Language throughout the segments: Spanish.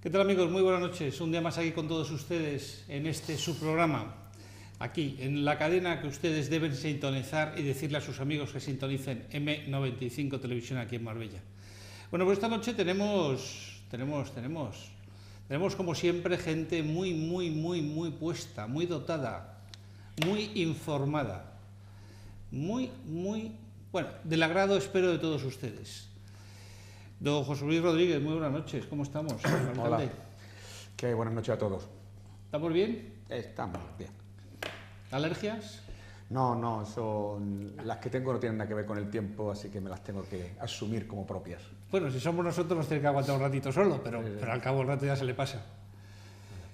¿Qué tal, amigos? Muy buenas noches. Un día más aquí con todos ustedes en este su programa, aquí en la cadena que ustedes deben sintonizar y decirle a sus amigos que sintonicen M95 Televisión aquí en Marbella. Bueno, pues esta noche tenemos como siempre gente muy puesta, muy dotada, muy informada, bueno, del agrado espero de todos ustedes. Don José Luis Rodríguez, muy buenas noches, ¿cómo estamos? Hola, ¿qué hay? Buenas noches a todos. ¿Estamos bien? Estamos bien. ¿Alergias? No, las que tengo no tienen nada que ver con el tiempo, así que me las tengo que asumir como propias. Bueno, si somos nosotros nos tiene que aguantar un ratito solo, pero al cabo del rato ya se le pasa.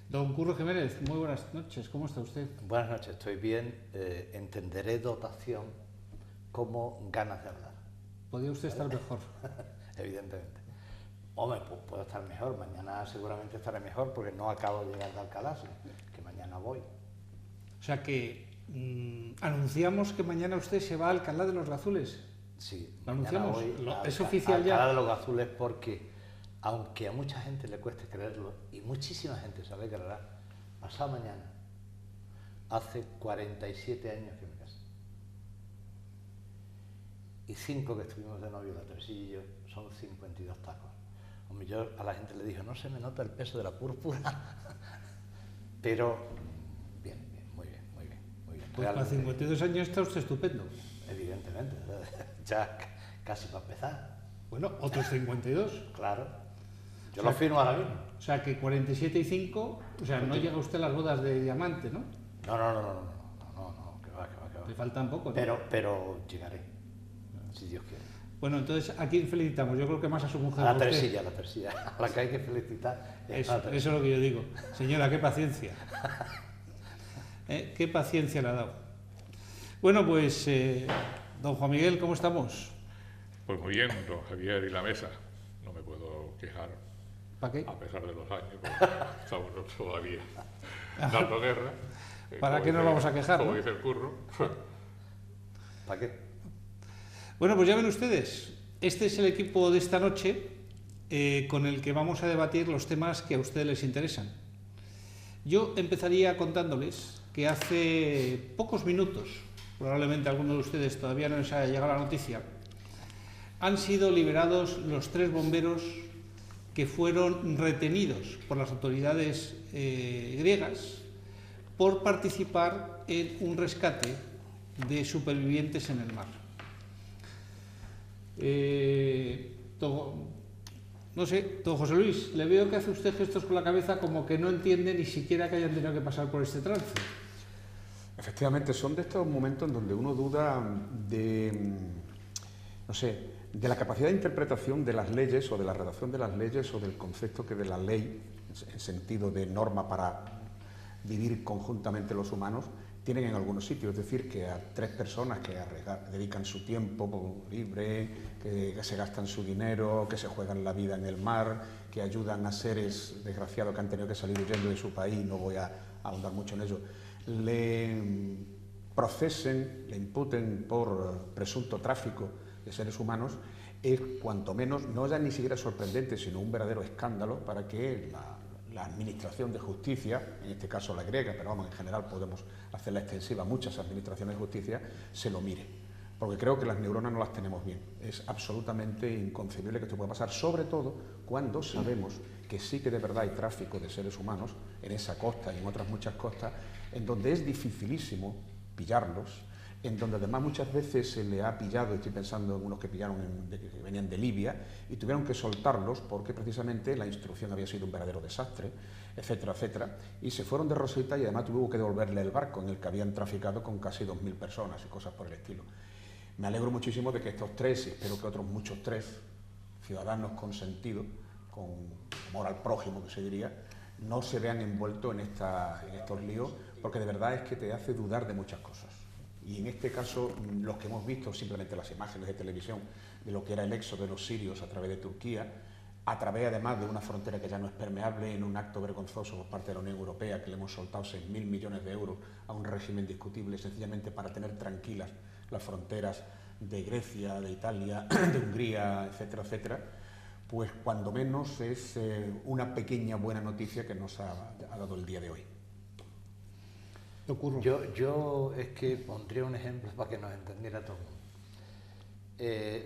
Don Curro Jiménez, muy buenas noches, ¿cómo está usted? Buenas noches, estoy bien. Entenderé dotación como ganas de hablar. ¿Podría usted estar mejor? Evidentemente. Hombre, pues puedo estar mejor, mañana seguramente estaré mejor porque no acabo de llegar de Alcalá, sino que mañana voy. O sea que anunciamos que mañana usted se va a Alcalá de los Gazules. Sí, ¿Lo anunciamos? voy ¿Es oficial ya? Alcalá de los Gazules porque, aunque a mucha gente le cueste creerlo, y muchísima gente se alegrará, pasado mañana, hace 47 años que me casé. Y 5 que estuvimos de novio, la Teresilla y yo, son 52 tacos. Hombre, yo a la gente le dije, no se me nota el peso de la púrpura, pero bien, muy bien. Pues para 52 años está usted estupendo. Evidentemente, ya casi para empezar. Bueno, otros 52. Claro, yo lo firmo ahora mismo. O sea que 47 y 5, o sea, no llega usted a las bodas de diamante, ¿no? No, que va. Le faltan poco, ¿no? Pero llegaré, si Dios quiere. Bueno, entonces, ¿a quién felicitamos? Yo creo que más a su mujer. A la Teresilla, a la que hay que felicitar. Eso es lo que yo digo. Señora, qué paciencia. Qué paciencia le ha dado. Bueno, pues, don Juan Miguel, ¿cómo estamos? Pues muy bien, don Javier y la mesa. No me puedo quejar. ¿Para qué? A pesar de los años, porque estamos todavía dando guerra. ¿Para qué nos vamos a quejar? Como ¿no? dice el Curro. ¿Para qué? Bueno, pues ya ven ustedes, este es el equipo de esta noche con el que vamos a debatir los temas que a ustedes les interesan. Yo empezaría contándoles que hace pocos minutos, probablemente alguno de ustedes todavía no les haya llegado la noticia, han sido liberados los 3 bomberos que fueron retenidos por las autoridades griegas por participar en un rescate de supervivientes en el mar. No sé, don José Luis, le veo que hace usted gestos con la cabeza como que no entiende ni siquiera que hayan tenido que pasar por este trance. Efectivamente, son de estos momentos en donde uno duda de, no sé, de la capacidad de interpretación de las leyes o de la redacción de las leyes o del concepto que de la ley, en sentido de norma para vivir conjuntamente los humanos, tienen en algunos sitios. Es decir, que a 3 personas que dedican su tiempo libre, que se gastan su dinero, que se juegan la vida en el mar, que ayudan a seres desgraciados que han tenido que salir huyendo de su país, no voy a ahondar mucho en ello, le procesen, le imputen por presunto tráfico de seres humanos, es cuanto menos, no ya ni siquiera sorprendente, sino un verdadero escándalo para que la administración de justicia, en este caso la griega, pero vamos, en general podemos hacerla extensiva a muchas administraciones de justicia, se lo mire. Porque creo que las neuronas no las tenemos bien. Es absolutamente inconcebible que esto pueda pasar, sobre todo cuando sabemos que sí que de verdad hay tráfico de seres humanos en esa costa y en otras muchas costas, en donde es dificilísimo pillarlos, en donde además muchas veces se le ha pillado, estoy pensando en unos que pillaron que venían de Libia y tuvieron que soltarlos porque precisamente la instrucción había sido un verdadero desastre, etcétera, etcétera, y se fueron de roseta y además tuvo que devolverle el barco en el que habían traficado con casi 2.000 personas y cosas por el estilo. Me alegro muchísimo de que estos 3, y espero que otros muchos 3, ciudadanos con sentido, con amor al prójimo que se diría, no se vean envueltos en estos líos, porque de verdad es que te hace dudar de muchas cosas. Y en este caso, los que hemos visto simplemente las imágenes de televisión de lo que era el éxodo de los sirios a través de Turquía, a través además de una frontera que ya no es permeable, en un acto vergonzoso por parte de la Unión Europea, que le hemos soltado 6.000 millones de euros a un régimen discutible sencillamente para tener tranquilas las fronteras de Grecia, de Italia, de Hungría, etcétera, etcétera, pues cuando menos es una pequeña buena noticia que nos ha dado el día de hoy. Yo es que pondría un ejemplo para que nos entendiera todo el mundo.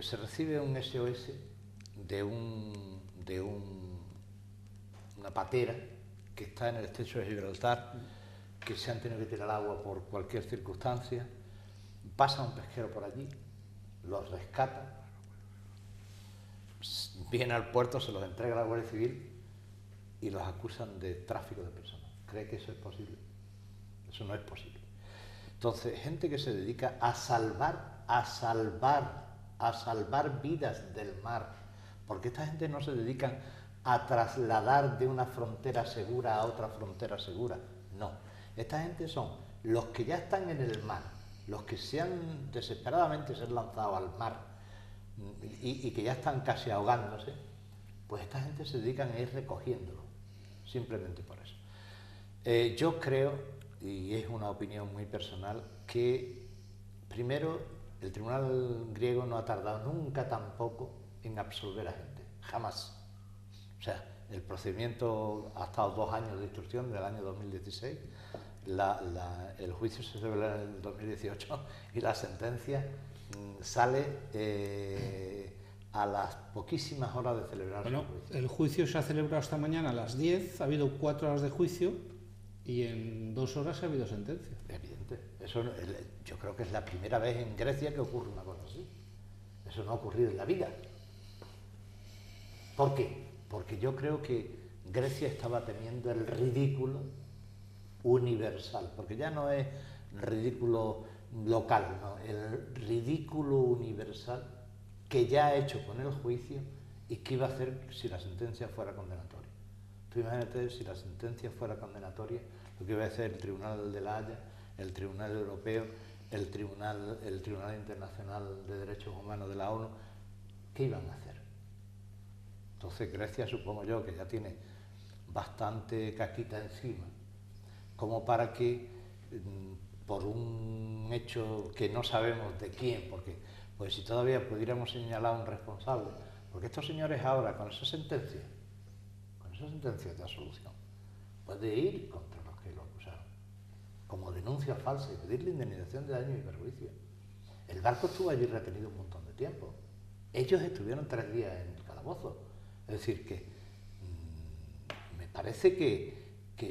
Se recibe un SOS de una patera que está en el estrecho de Gibraltar, que se han tenido que tirar al agua por cualquier circunstancia. Pasa un pesquero por allí, los rescata, viene al puerto, se los entrega a la Guardia Civil y los acusan de tráfico de personas. ¿Cree que eso es posible? Eso no es posible. Entonces, gente que se dedica a salvar vidas del mar, porque esta gente no se dedica a trasladar de una frontera segura a otra frontera segura, no. Esta gente son los que ya están en el mar, los que se han desesperadamente ser lanzado al mar y que ya están casi ahogándose, pues esta gente se dedican a ir recogiéndolo, simplemente por eso. Yo creo, y es una opinión muy personal, que primero el tribunal griego no ha tardado nunca tampoco en absolver a gente, jamás. O sea, el procedimiento ha estado 2 años de instrucción, del año 2016, el juicio se celebra en el 2018 y la sentencia sale a las poquísimas horas de celebrar el juicio. El juicio se ha celebrado esta mañana a las 10, ha habido 4 horas de juicio y en 2 horas ha habido sentencia. Evidente. Eso, yo creo que es la primera vez en Grecia que ocurre una cosa así. Eso no ha ocurrido en la vida. ¿Por qué? Porque yo creo que Grecia estaba temiendo el ridículo universal, porque ya no es ridículo local, no, el ridículo universal que ya ha hecho con el juicio y que iba a hacer si la sentencia fuera condenatoria. Tú imagínate si la sentencia fuera condenatoria, lo que iba a hacer el Tribunal de la Haya, el Tribunal Europeo, el Tribunal Internacional de Derechos Humanos de la ONU, ¿qué iban a hacer? Entonces Grecia, supongo yo, que ya tiene bastante caquita encima, como para que, por un hecho que no sabemos de quién, porque pues si todavía pudiéramos señalar a un responsable, porque estos señores ahora, con esa sentencia de absolución, pueden ir contra los que lo acusaron, como denuncia falsa y pedirle indemnización de daño y perjuicio. El barco estuvo allí retenido un montón de tiempo. Ellos estuvieron 3 días en el calabozo. Es decir, que me parece que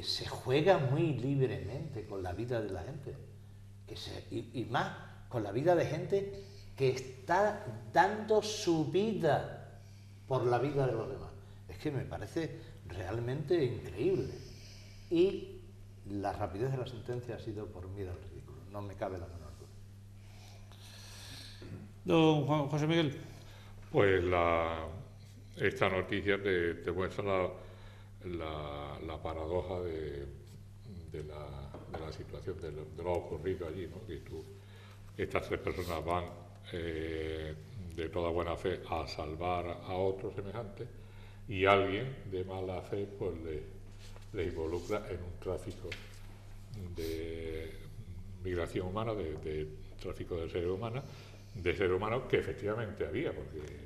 se juega muy libremente con la vida de la gente, y más con la vida de gente que está dando su vida por la vida de los demás. Es que me parece realmente increíble. Y la rapidez de la sentencia ha sido por miedo al ridículo, no me cabe la menor duda. Don José Miguel. Pues esta noticia te muestra la paradoja de la situación, de lo ocurrido allí, ¿no? Que estas 3 personas van de toda buena fe a salvar a otros semejantes y alguien de mala fe pues le involucra en un tráfico de migración humana, de tráfico de seres humanos que efectivamente había, porque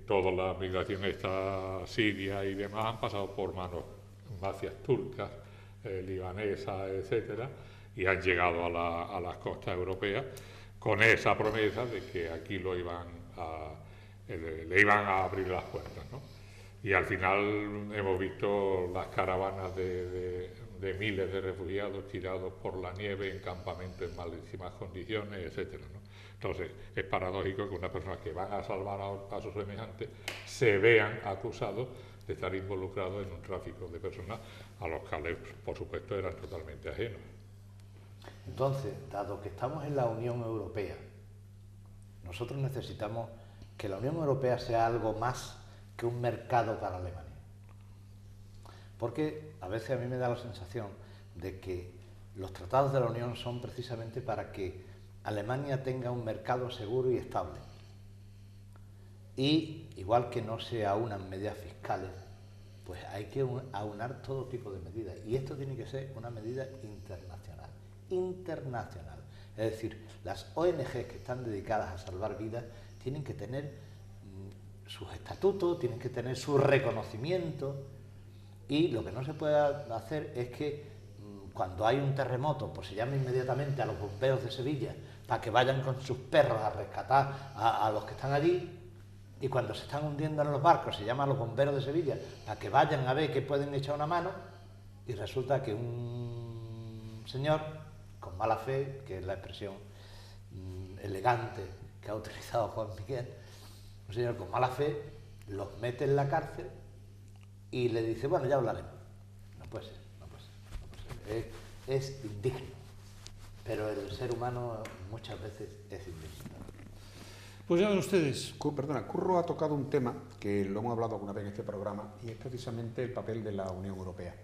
toda la migración esta siria y demás han pasado por mafias turcas, libanesas, etcétera, y han llegado a las costas europeas con esa promesa de que aquí le iban a abrir las puertas, ¿no? Y al final hemos visto las caravanas de miles de refugiados tirados por la nieve en campamentos en malísimas condiciones, etcétera, ¿no? Entonces es paradójico que una persona que van a salvar a sus semejantes se vean acusados de estar involucrados en un tráfico de personas a los cuales, por supuesto, eran totalmente ajenos. Entonces, dado que estamos en la Unión Europea, nosotros necesitamos que la Unión Europea sea algo más que un mercado para Alemania. Porque a veces a mí me da la sensación de que los tratados de la Unión son precisamente para que Alemania tenga un mercado seguro y estable. Y igual que no se aunan medidas fiscales, pues hay que aunar todo tipo de medidas. Y esto tiene que ser una medida internacional. Internacional. Es decir, las ONG que están dedicadas a salvar vidas tienen que tener sus estatutos, tienen que tener su reconocimiento, y lo que no se puede hacer es que cuando hay un terremoto, pues se llama inmediatamente a los bomberos de Sevilla para que vayan con sus perros a rescatar a los que están allí, y cuando se están hundiendo en los barcos se llama a los bomberos de Sevilla para que vayan a ver que pueden echar una mano, y resulta que un señor con mala fe, que es la expresión elegante que ha utilizado Juan Miguel, un señor con mala fe los mete en la cárcel y le dice, bueno, ya hablaremos. No puede ser, no puede ser, no puede ser. Es indigno, pero el ser humano muchas veces es indigno. Pues ya ven ustedes. Curro ha tocado un tema que lo hemos hablado alguna vez en este programa, y es precisamente el papel de la Unión Europea.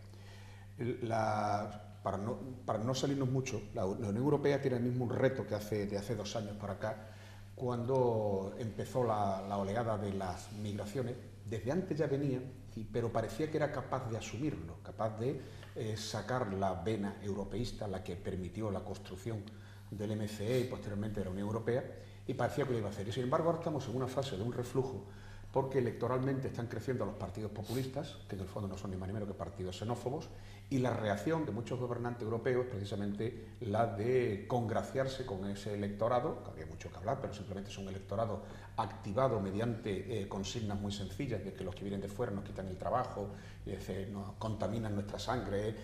Para no salirnos mucho, la Unión Europea tiene el mismo reto que de hace 2 años para acá, cuando empezó la oleada de las migraciones. Desde antes ya venía, pero parecía que era capaz de asumirlo, capaz de sacar la vena europeísta, la que permitió la construcción del MCE y posteriormente de la Unión Europea, y parecía que lo iba a hacer. Y sin embargo ahora estamos en una fase de un reflujo, porque electoralmente están creciendo los partidos populistas, que en el fondo no son ni más ni menos que partidos xenófobos, y la reacción de muchos gobernantes europeos es precisamente la de congraciarse con ese electorado, que había mucho que hablar, pero simplemente es un electorado activado mediante consignas muy sencillas, de que los que vienen de fuera nos quitan el trabajo, nos contaminan nuestra sangre,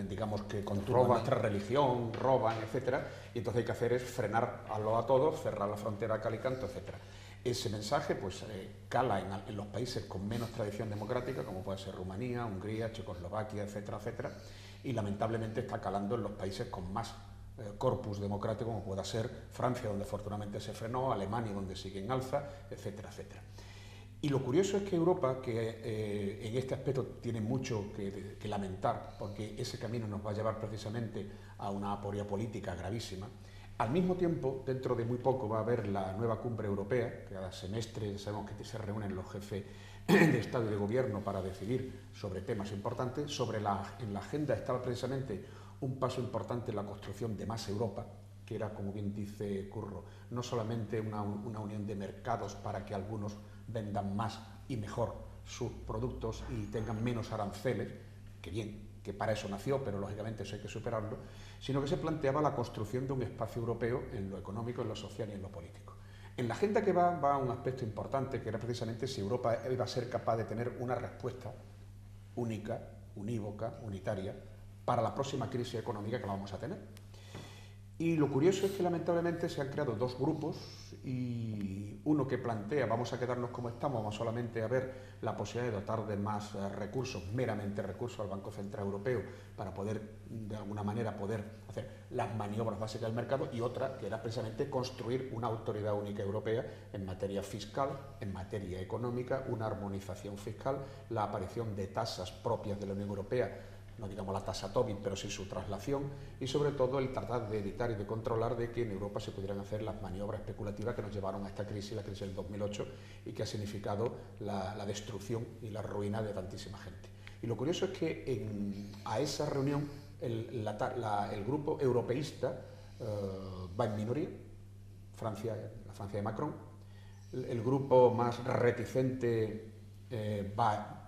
digamos que controlan nuestra religión, roban, etcétera, y entonces hay que hacer es frenarlo a todos, cerrar la frontera a cal y canto, etcétera. Ese mensaje pues cala en los países con menos tradición democrática, como puede ser Rumanía, Hungría, Checoslovaquia, etcétera, etcétera, y lamentablemente está calando en los países con más corpus democrático, como pueda ser Francia, donde afortunadamente se frenó, Alemania, donde sigue en alza, etcétera, etcétera. Y lo curioso es que Europa, que en este aspecto tiene mucho que lamentar, porque ese camino nos va a llevar precisamente a una aporia política gravísima. Al mismo tiempo, dentro de muy poco va a haber la nueva cumbre europea, que cada semestre sabemos que se reúnen los jefes de Estado y de Gobierno para decidir sobre temas importantes. En la agenda estaba precisamente un paso importante en la construcción de más Europa, que era, como bien dice Curro, no solamente una unión de mercados para que algunos vendan más y mejor sus productos y tengan menos aranceles, que bien, que para eso nació, pero lógicamente eso hay que superarlo, sino que se planteaba la construcción de un espacio europeo en lo económico, en lo social y en lo político. En la agenda que va un aspecto importante, que era precisamente si Europa iba a ser capaz de tener una respuesta única, unívoca, unitaria, para la próxima crisis económica que la vamos a tener. Y lo curioso es que lamentablemente se han creado 2 grupos, y uno que plantea vamos a quedarnos como estamos, vamos solamente a ver la posibilidad de dotar de más recursos, meramente recursos al Banco Central Europeo para poder, de alguna manera, poder hacer las maniobras básicas del mercado, y otra que era precisamente construir una autoridad única europea en materia fiscal, en materia económica, una armonización fiscal, la aparición de tasas propias de la Unión Europea, no digamos la tasa Tobin, pero sí su traslación, y sobre todo el tratar de evitar y de controlar de que en Europa se pudieran hacer las maniobras especulativas que nos llevaron a esta crisis, la crisis del 2008, y que ha significado la destrucción y la ruina de tantísima gente. Y lo curioso es que a esa reunión el grupo europeísta va en minoría, la Francia de Macron, el grupo más reticente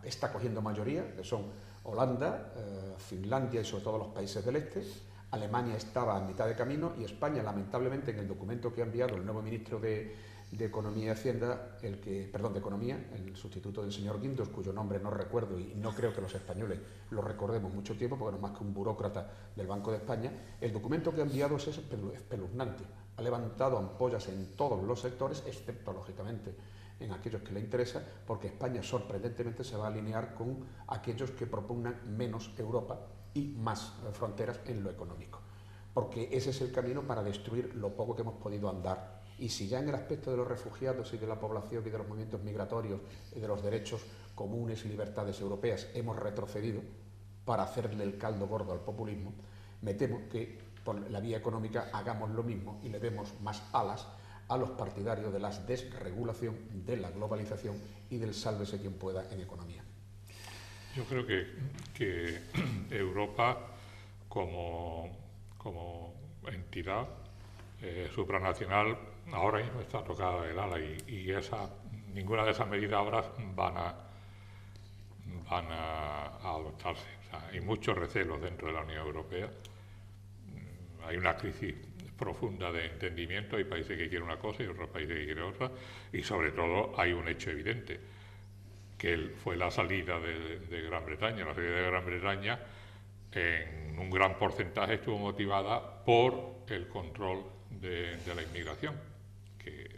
está cogiendo mayoría, que son Holanda, Finlandia y sobre todo los países del este. Alemania estaba a mitad de camino, y España, lamentablemente, en el documento que ha enviado el nuevo ministro de Economía y Hacienda, de Economía, el sustituto del señor Guindos, cuyo nombre no recuerdo y no creo que los españoles lo recordemos mucho tiempo, porque no es más que un burócrata del Banco de España, el documento que ha enviado es espeluznante. Ha levantado ampollas en todos los sectores, excepto, lógicamente, en aquellos que le interesa, porque España sorprendentemente se va a alinear con aquellos que propugnan menos Europa y más fronteras en lo económico, porque ese es el camino para destruir lo poco que hemos podido andar. Y si ya en el aspecto de los refugiados y de la población y de los movimientos migratorios y de los derechos comunes y libertades europeas hemos retrocedido para hacerle el caldo gordo al populismo, me temo que por la vía económica hagamos lo mismo y le demos más alas a los partidarios de la desregulación, de la globalización y del sálvese quien pueda en economía. Yo creo que Europa como entidad supranacional ahora mismo está tocada del ala, y esa ninguna de esas medidas ahora van a adoptarse. O sea, hay muchos recelos dentro de la Unión Europea. Hay una crisis profunda de entendimiento, hay países que quieren una cosa y otros países que quieren otra, y sobre todo hay un hecho evidente, que fue la salida de Gran Bretaña. La salida de Gran Bretaña en un gran porcentaje estuvo motivada por el control de la inmigración, que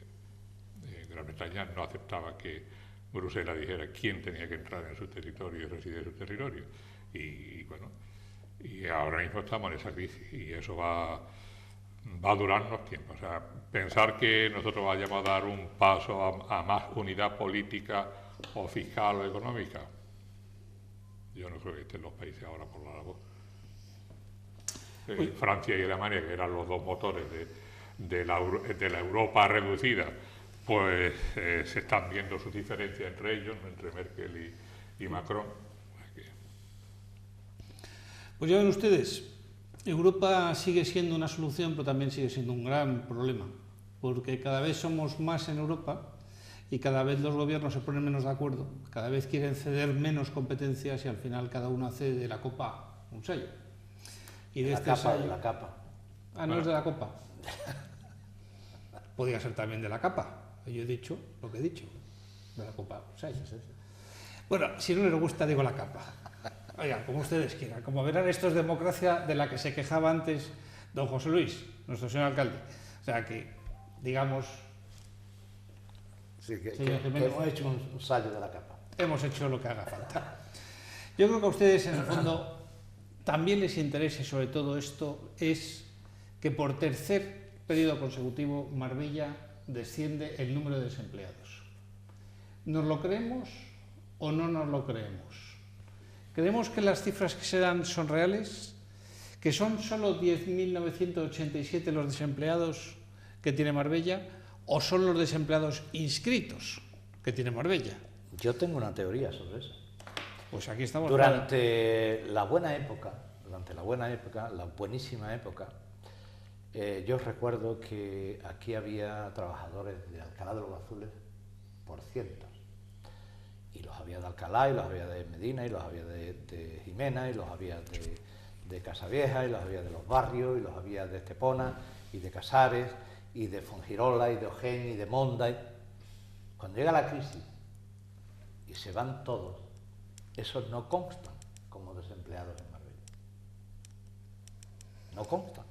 Gran Bretaña no aceptaba que Bruselas dijera quién tenía que entrar en su territorio y residir en su territorio. Y bueno, y ahora mismo estamos en esa crisis y eso va a durarnos tiempo. O sea, pensar que nosotros vayamos a dar un paso a más unidad política o fiscal o económica, yo no creo que estén los países ahora por la labor. Francia y Alemania, que eran los dos motores de la Europa reducida, pues se están viendo sus diferencias entre ellos, entre Merkel y Macron. Pues ya ven ustedes, Europa sigue siendo una solución, pero también sigue siendo un gran problema, porque cada vez somos más en Europa y cada vez los gobiernos se ponen menos de acuerdo, cada vez quieren ceder menos competencias y al final cada uno hace de la copa un sello. Y de este sello... de la capa. Ah, no es de la copa. Podría ser también de la capa. Yo he dicho lo que he dicho, de la copa un sello. Bueno, si no les gusta, digo la capa. Oigan, como ustedes quieran. Como verán, esto es democracia de la que se quejaba antes don José Luis, nuestro señor alcalde. O sea que, digamos... Sí, que hemos hecho un sallo de la capa. Hemos hecho lo que haga falta. Yo creo que a ustedes, en el fondo, también les interesa, sobre todo esto, es que por tercer periodo consecutivo Marbella desciende el número de desempleados. ¿Nos lo creemos o no nos lo creemos? ¿Creemos que las cifras que se dan son reales? ¿Que son solo 10.987 los desempleados que tiene Marbella? ¿O son los desempleados inscritos que tiene Marbella? Yo tengo una teoría sobre eso. Pues aquí estamos. Durante la buenísima época, yo recuerdo que aquí había trabajadores de Alcalá de los Azules por cientos. Y los había de Alcalá, y los había de Medina, y los había de Jimena, y los había de Casavieja, y los había de los barrios, y los había de Estepona, y de Casares, y de Fongirola, y de Ojén, y de Monda. Cuando llega la crisis y se van todos, esos no constan como desempleados en Marbella. No constan,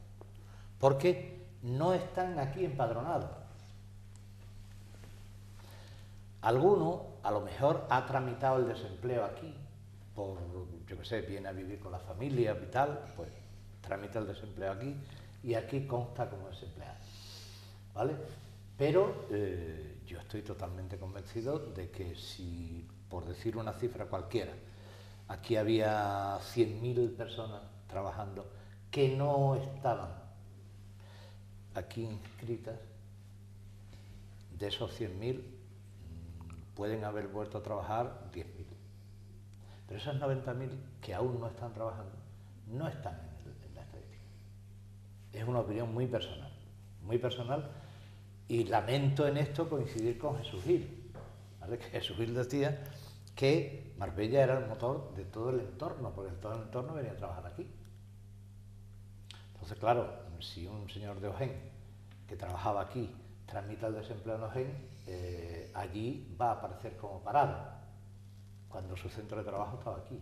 porque no están aquí empadronados. Alguno a lo mejor ha tramitado el desempleo aquí, por, yo qué sé, viene a vivir con la familia y tal, pues tramita el desempleo aquí y aquí consta como desempleado, ¿vale? Pero yo estoy totalmente convencido de que si, por decir una cifra cualquiera, aquí había 100.000 personas trabajando que no estaban aquí inscritas, de esos 100.000 pueden haber vuelto a trabajar 10.000. Pero esos 90.000 que aún no están trabajando, no están en la estadística. Es una opinión muy personal, y lamento en esto coincidir con Jesús Gil, ¿vale? Que Jesús Gil decía que Marbella era el motor de todo el entorno, porque todo el entorno venía a trabajar aquí. Entonces, claro, si un señor de Ojén que trabajaba aquí tramita el desempleo en Ojén, allí va a aparecer como parado, cuando su centro de trabajo estaba aquí,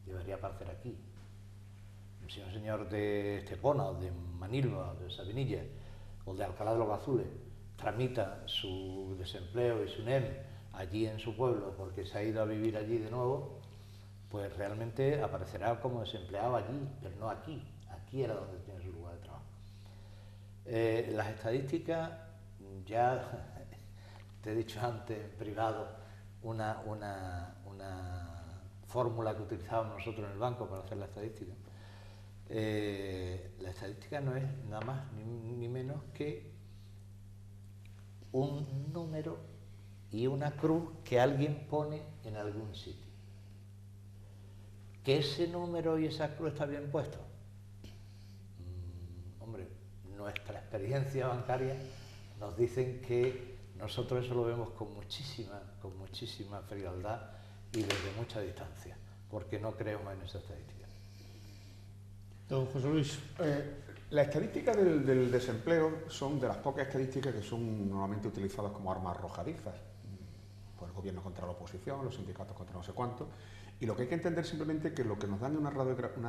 debería aparecer aquí. Si un señor de Estepona, o de Manilva, o de Sabinilla, o de Alcalá de los Azules, tramita su desempleo y su NEM allí en su pueblo porque se ha ido a vivir allí de nuevo, pues realmente aparecerá como desempleado allí, pero no aquí. Aquí era donde tiene su lugar de trabajo. Las estadísticas, ya te he dicho antes en privado una fórmula que utilizábamos nosotros en el banco para hacer la estadística. La estadística no es nada más ni menos que un número y una cruz que alguien pone en algún sitio. ¿Que ese número y esa cruz está bien puesto? Hombre, nuestra experiencia bancaria nos dicen que Nosotros eso lo vemos con muchísima frialdad y desde mucha distancia, porque no creemos en esa estadística. Don José Luis. La estadística del desempleo son de las pocas estadísticas que son normalmente utilizadas como armas arrojadizas por el gobierno contra la oposición, los sindicatos contra no sé cuánto, y lo que hay que entender simplemente es que lo que nos dan es una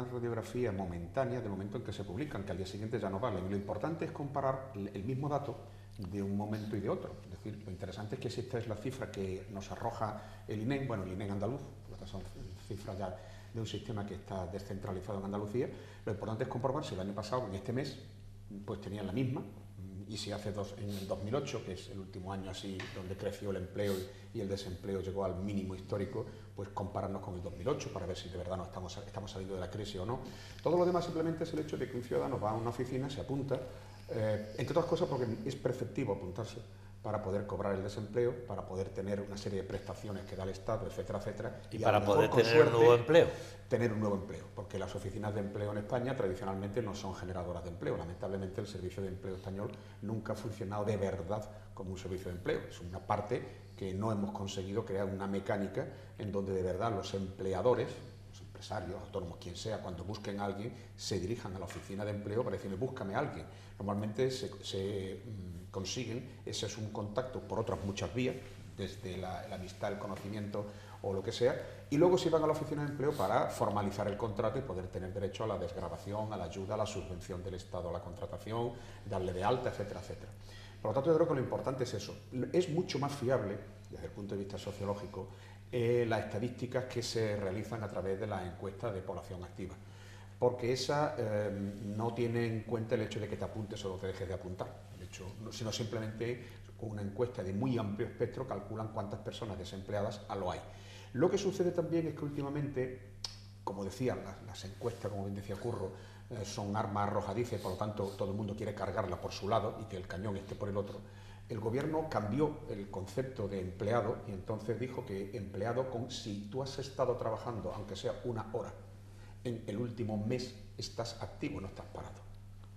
radiografía momentánea del momento en que se publican, que al día siguiente ya no valen. Y lo importante es comparar el mismo dato de un momento y de otro. Es decir, lo interesante es que si esta es la cifra que nos arroja el INEM, bueno, el INEM andaluz, estas son cifras ya de un sistema que está descentralizado en Andalucía, lo importante es comprobar si el año pasado, en este mes, pues tenían la misma, y si hace en el 2008, que es el último año así donde creció el empleo y el desempleo llegó al mínimo histórico, pues compararnos con el 2008 para ver si de verdad no estamos saliendo de la crisis o no. Todo lo demás simplemente es el hecho de que un ciudadano va a una oficina, se apunta, entre otras cosas porque es preceptivo apuntarse para poder cobrar el desempleo, para poder tener una serie de prestaciones que da el Estado, etcétera, etcétera. Y para poder tener un nuevo empleo. Tener un nuevo empleo, porque las oficinas de empleo en España tradicionalmente no son generadoras de empleo. Lamentablemente el Servicio de Empleo Español nunca ha funcionado de verdad como un servicio de empleo. Es una parte que no hemos conseguido crear una mecánica en donde de verdad los empleadores, los empresarios, autónomos, quien sea, cuando busquen a alguien, se dirijan a la oficina de empleo para decirle búscame a alguien. Normalmente se consiguen, ese es un contacto por otras muchas vías, desde la amistad, el conocimiento o lo que sea, y luego se van a la oficina de empleo para formalizar el contrato y poder tener derecho a la desgravación, a la ayuda, a la subvención del Estado a la contratación, darle de alta, etcétera, etcétera. Por lo tanto, yo creo que lo importante es eso. Es mucho más fiable, desde el punto de vista sociológico, las estadísticas que se realizan a través de la encuesta de población activa, porque esa no tiene en cuenta el hecho de que te apuntes o te dejes de apuntar, sino simplemente con una encuesta de muy amplio espectro calculan cuántas personas desempleadas lo hay. Lo que sucede también es que últimamente, como decían las encuestas, como bien decía Curro, son armas arrojadizas y por lo tanto todo el mundo quiere cargarla por su lado y que el cañón esté por el otro. El gobierno cambió el concepto de empleado y entonces dijo que empleado si tú has estado trabajando, aunque sea una hora, en el último mes estás activo, no estás parado.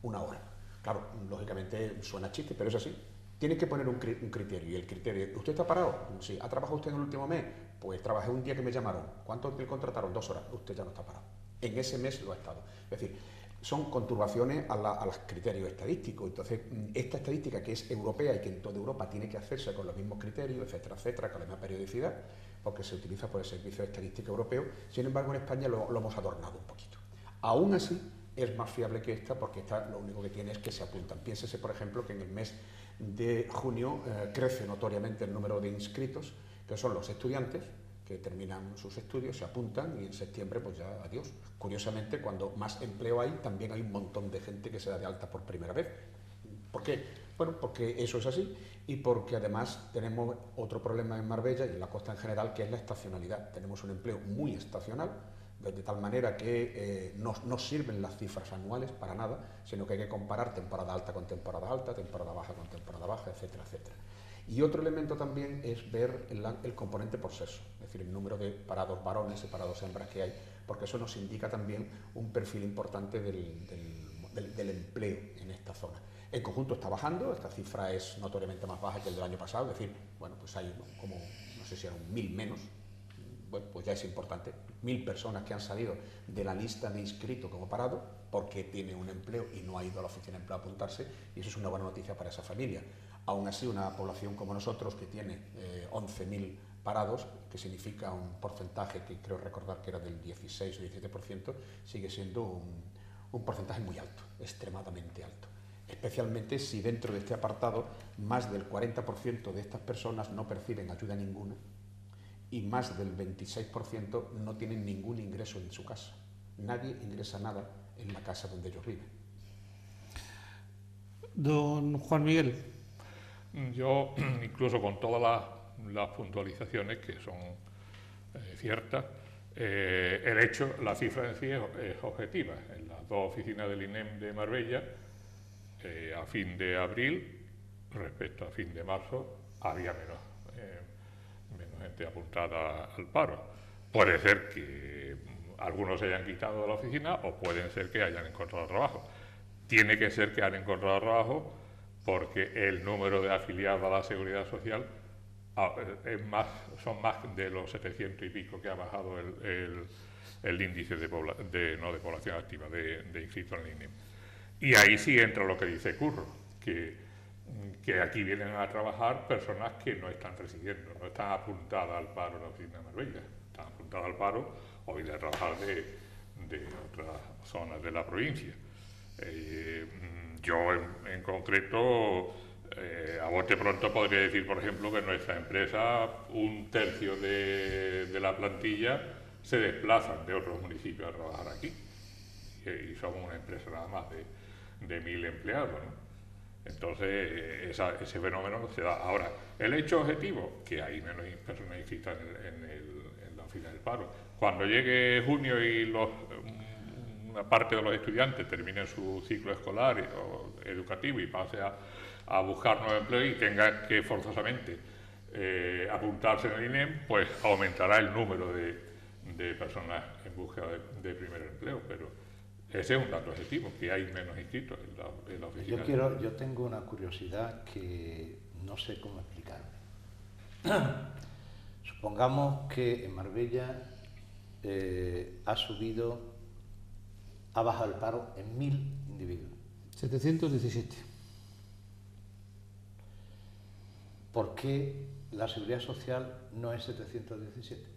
Una hora. Claro, lógicamente suena chiste, pero es así. Tienes que poner un criterio, y el criterio, ¿usted está parado? Sí. ¿Ha trabajado usted en el último mes? Pues trabajé un día que me llamaron. ¿Cuánto le contrataron? 2 horas. Usted ya no está parado. En ese mes lo ha estado. Es decir, son conturbaciones a los criterios estadísticos. Entonces, esta estadística que es europea y que en toda Europa tiene que hacerse con los mismos criterios, etcétera, etcétera, con la misma periodicidad, porque se utiliza por el Servicio de Estadística Europeo, sin embargo en España lo hemos adornado un poquito. Aún así, es más fiable que esta porque esta lo único que tiene es que se apuntan. Piénsese, por ejemplo, que en el mes de junio crece notoriamente el número de inscritos, que son los estudiantes que terminan sus estudios, se apuntan y en septiembre pues ya adiós. Curiosamente, cuando más empleo hay, también hay un montón de gente que se da de alta por primera vez. ¿Por qué? Bueno, porque eso es así y porque además tenemos otro problema en Marbella y en la costa en general, que es la estacionalidad. Tenemos un empleo muy estacional, de tal manera que no sirven las cifras anuales para nada, sino que hay que comparar temporada alta con temporada alta, temporada baja con temporada baja, etcétera, etcétera. Y otro elemento también es ver el componente por sexo, es decir, el número de parados varones y parados hembras que hay, porque eso nos indica también un perfil importante del empleo en esta zona. El conjunto está bajando, esta cifra es notoriamente más baja que el del año pasado, es decir, bueno, pues hay como, no sé si eran 1000 menos, bueno, pues ya es importante, 1000 personas que han salido de la lista de inscritos como parado porque tiene un empleo y no ha ido a la oficina de empleo a apuntarse, y eso es una buena noticia para esa familia. Aún así, una población como nosotros que tiene 11.000 parados, que significa un porcentaje que creo recordar que era del 16 o 17%, sigue siendo un porcentaje muy alto, extremadamente alto. Especialmente si dentro de este apartado más del 40% de estas personas no perciben ayuda ninguna y más del 26% no tienen ningún ingreso en su casa. Nadie ingresa nada en la casa donde ellos viven. Don Juan Miguel. Yo, incluso con todas las puntualizaciones que son ciertas, la cifra en sí es objetiva. En las dos oficinas del INEM de Marbella, a fin de abril, respecto a fin de marzo, había menos gente apuntada al paro. Puede ser que algunos se hayan quitado de la oficina o pueden ser que hayan encontrado trabajo. Tiene que ser que han encontrado trabajo porque el número de afiliados a la Seguridad Social son más de los 700 y pico que ha bajado el índice de población activa, de inscritos en el INEM. Y ahí sí entra lo que dice Curro, que aquí vienen a trabajar personas que no están residiendo, no están apuntadas al paro en la oficina de Marbella, están apuntadas al paro o vienen a trabajar de otras zonas de la provincia. Yo en concreto, a bote pronto podría decir, por ejemplo, que en nuestra empresa un tercio de la plantilla se desplazan de otros municipios a trabajar aquí. Y somos una empresa nada más de 1000 empleados, ¿no? Entonces, ese fenómeno se da. Ahora, el hecho objetivo, que hay menos personas inscritas en la oficina del paro. Cuando llegue junio y una parte de los estudiantes terminen su ciclo escolar o educativo y pase a buscar nuevo empleo y tenga que forzosamente apuntarse en el INEM, pues aumentará el número de personas en búsqueda de primer empleo, pero ese es un dato objetivo, que hay menos inscritos en la oficina. Yo tengo una curiosidad que no sé cómo explicar. Supongamos que en Marbella ha bajado el paro en 1000 individuos. 717. ¿Por qué la Seguridad Social no es 717?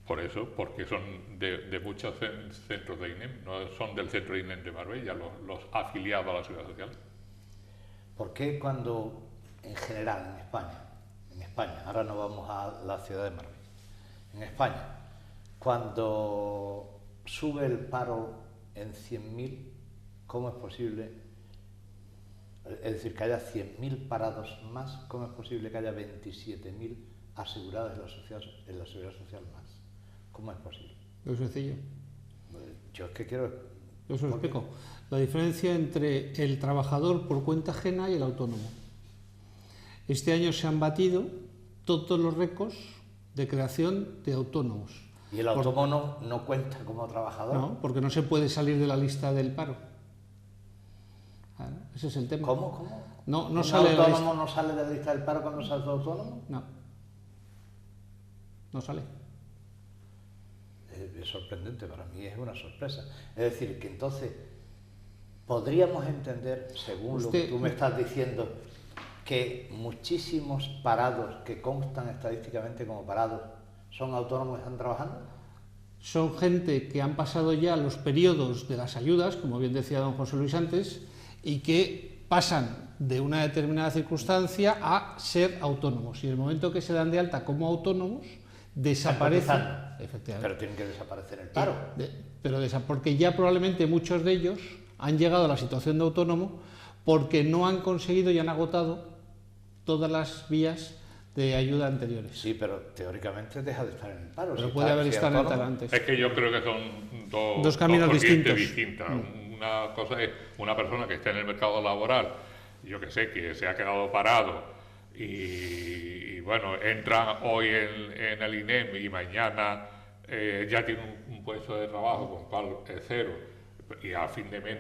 Por eso, porque son de muchos centros de INEM, no son del centro de INEM de Marbella, los afiliados a la Seguridad Social. ¿Por qué cuando, en general, en España, ahora no vamos a la ciudad de Marbella, en España, cuando sube el paro en 100.000, ¿cómo es posible? Es decir, que haya 100.000 parados más, ¿cómo es posible que haya 27.000 asegurados en la Seguridad Social más? ¿Cómo es posible? Muy sencillo. Yo es que quiero... Yo os lo explico. La diferencia entre el trabajador por cuenta ajena y el autónomo. Este año se han batido todos los récords de creación de autónomos. ¿Y el autónomo no cuenta como trabajador? No, porque no se puede salir de la lista del paro. Claro, ese es el tema. ¿Cómo? No sale de la lista. ¿Un autónomo no sale de la lista del paro cuando se hace autónomo? No sale. Es sorprendente, para mí es una sorpresa. Es decir, que entonces podríamos entender, según lo que tú me estás diciendo, que muchísimos parados que constan estadísticamente como parados son autónomos y están trabajando. Son gente que han pasado ya los periodos de las ayudas, como bien decía don José Luis antes, y que pasan de una determinada circunstancia a ser autónomos. Y en el momento que se dan de alta como autónomos, desaparecen. Efectivamente. Pero tienen que desaparecer el paro. Porque ya probablemente muchos de ellos han llegado a la situación de autónomo porque no han conseguido y han agotado todas las vías de ayuda anteriores. Sí, pero teóricamente deja de estar en el paro. Pero puede haber estado en el paro antes. Es que yo creo que son dos caminos distintos. Una cosa es una persona que está en el mercado laboral, yo que sé, que se ha quedado parado y bueno, entra hoy en el INEM y mañana ya tiene un puesto de trabajo con cual es cero y a fin de mes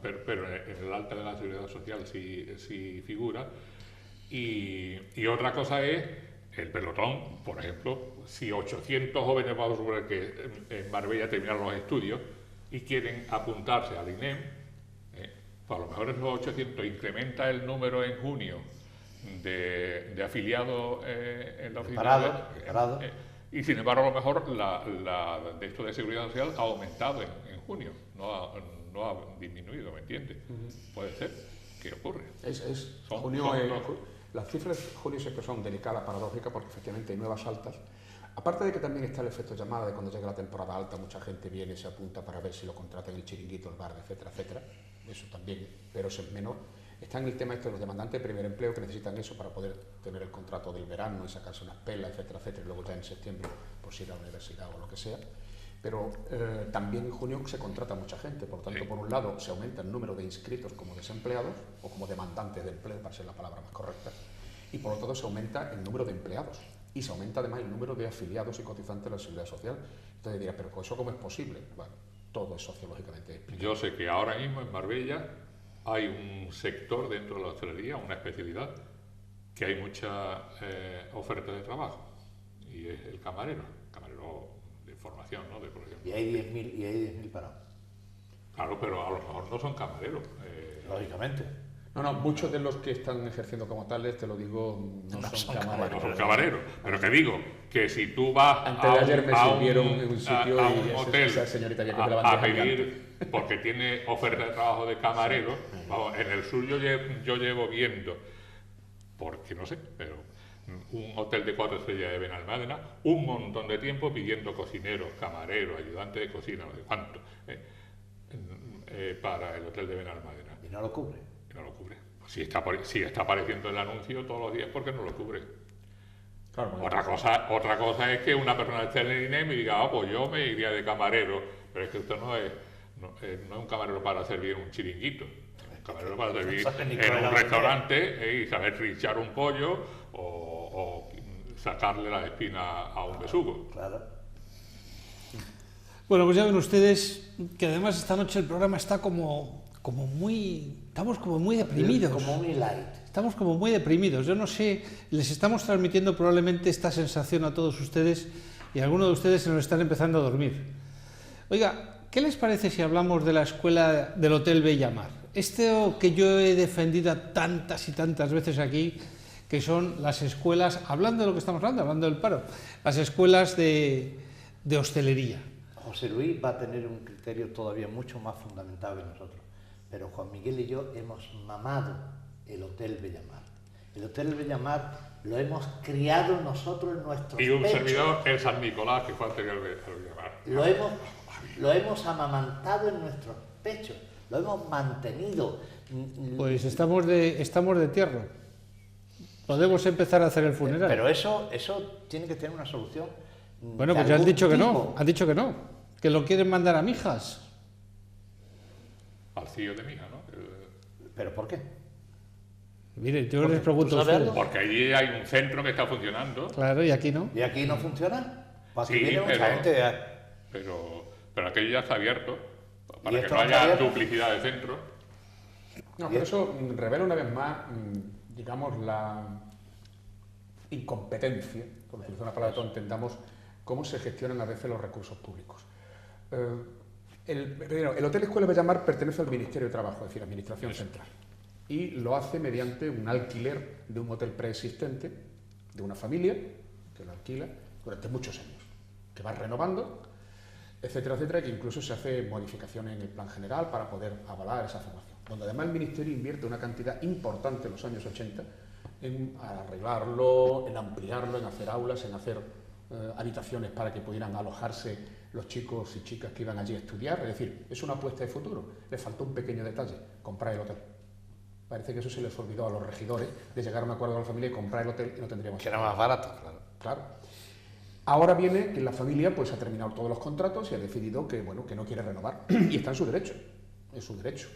pero en el alta de la Seguridad Social sí figura. Y otra cosa es el pelotón, por ejemplo, si 800 jóvenes, vamos a suponer que en Marbella terminaron los estudios y quieren apuntarse al INEM, pues a lo mejor esos 800 incrementa el número en junio de afiliados en la oficina. Parados. Y sin embargo, a lo mejor la de esto de Seguridad Social ha aumentado en junio, no ha disminuido, ¿me entiendes? Puede ser. ¿Qué ocurre? Las cifras de junio siempre son delicadas, paradójicas, porque efectivamente hay nuevas altas. Aparte de que también está el efecto llamada de cuando llega la temporada alta, mucha gente viene y se apunta para ver si lo contratan en el chiringuito, el bar, etcétera, etcétera. Eso también, pero eso es menor. Está en el tema de los demandantes de primer empleo que necesitan eso para poder tener el contrato del verano y sacarse unas pelas, etcétera, etcétera, y luego ya en septiembre pues ir a la universidad o lo que sea. Pero también en junio se contrata mucha gente, por lo tanto, por un lado se aumenta el número de inscritos como desempleados o como demandantes de empleo, para ser la palabra más correcta, y por otro lado se aumenta el número de empleados y se aumenta además el número de afiliados y cotizantes de la Seguridad Social. Entonces diría, ¿pero eso cómo es posible? Bueno, todo es sociológicamente explicado. Yo sé que ahora mismo en Marbella hay un sector dentro de la hostelería, una especialidad, que hay mucha oferta de trabajo, y es el camarero de formación, ¿no? De profesión. Y hay 10.000 parados. Claro, pero a lo mejor no son camareros. Lógicamente. No, muchos de los que están ejerciendo como tales, te lo digo, no son camareros. No son camareros, pero que digo, que si tú vas Antes de ayer me sirvieron en un sitio a y un hotel esa señorita que te la a bandeja pedir, porque tiene oferta de trabajo de camarero, vamos, en el sur yo llevo viendo, porque no sé, pero un hotel de 4 estrellas de Benalmádena, un montón de tiempo pidiendo cocineros, camareros, ayudantes de cocina, no sé cuánto, para el hotel de Benalmádena. Y no lo cubre. Y no lo cubre. Si está apareciendo el anuncio todos los días, ¿por qué no lo cubre? Claro, bueno, Otra cosa es que una persona esté en el INEM y diga, pues yo me iría de camarero, pero es que usted no es un camarero para servir un chiringuito, es un camarero para servir en un restaurante y saber trinchar un pollo o sacarle la espina a un besugo. Claro. Bueno, pues ya ven ustedes que además esta noche el programa está estamos como muy deprimidos. Como muy light. Estamos como muy deprimidos. Yo no sé, les estamos transmitiendo probablemente esta sensación a todos ustedes y algunos de ustedes se nos están empezando a dormir. Oiga, ¿qué les parece si hablamos de la escuela del Hotel Bellamar? Esto que yo he defendido tantas y tantas veces aquí, que son las escuelas, hablando de lo que estamos hablando del paro, las escuelas de hostelería. José Luis va a tener un criterio todavía mucho más fundamentado que nosotros, pero Juan Miguel y yo hemos mamado el Hotel Bellamar. El Hotel Bellamar lo hemos criado nosotros en nuestros Y un pechos. servidor en San Nicolás, que fue anterior al Bellamar. Lo hemos amamantado en nuestros pechos, lo hemos mantenido. Pues estamos de tierra. Podemos empezar a hacer el funeral. Pero eso tiene que tener una solución. Bueno, pues ya han dicho que no, que lo quieren mandar a Mijas. Al CIO de Mija, ¿no? ¿Pero por qué? Mire, yo les pregunto ¿tú a sabes ustedes. algo? Porque allí hay un centro que está funcionando. Claro, y aquí no. ¿Y aquí no funciona? Pues aquí Sí, viene mucha gente. Pero aquello ya está abierto, ¿Y para que esto no no está haya abierto? duplicidad de centros. No, pero eso revela una vez más, digamos, la incompetencia, por utilizar una palabra que entendamos, cómo se gestionan a veces los recursos públicos. El Hotel Escuela Bellamar pertenece al Ministerio de Trabajo, es decir, Administración Central, y lo hace mediante un alquiler de un hotel preexistente, de una familia, que lo alquila durante muchos años, que va renovando, etcétera, etcétera, y que incluso se hace modificaciones en el plan general para poder avalar esa formación, donde además el Ministerio invierte una cantidad importante en los años 80 en arreglarlo, en ampliarlo, en hacer aulas, en hacer habitaciones para que pudieran alojarse los chicos y chicas que iban allí a estudiar. Es decir, es una apuesta de futuro. Le faltó un pequeño detalle: comprar el hotel. Parece que eso se les olvidó a los regidores, de llegar a un acuerdo con la familia y comprar el hotel, y no tendríamos Que era más barato, claro. Claro. Ahora viene que la familia pues ha terminado todos los contratos y ha decidido que, bueno, que no quiere renovar. Y está en su derecho. Es su derecho.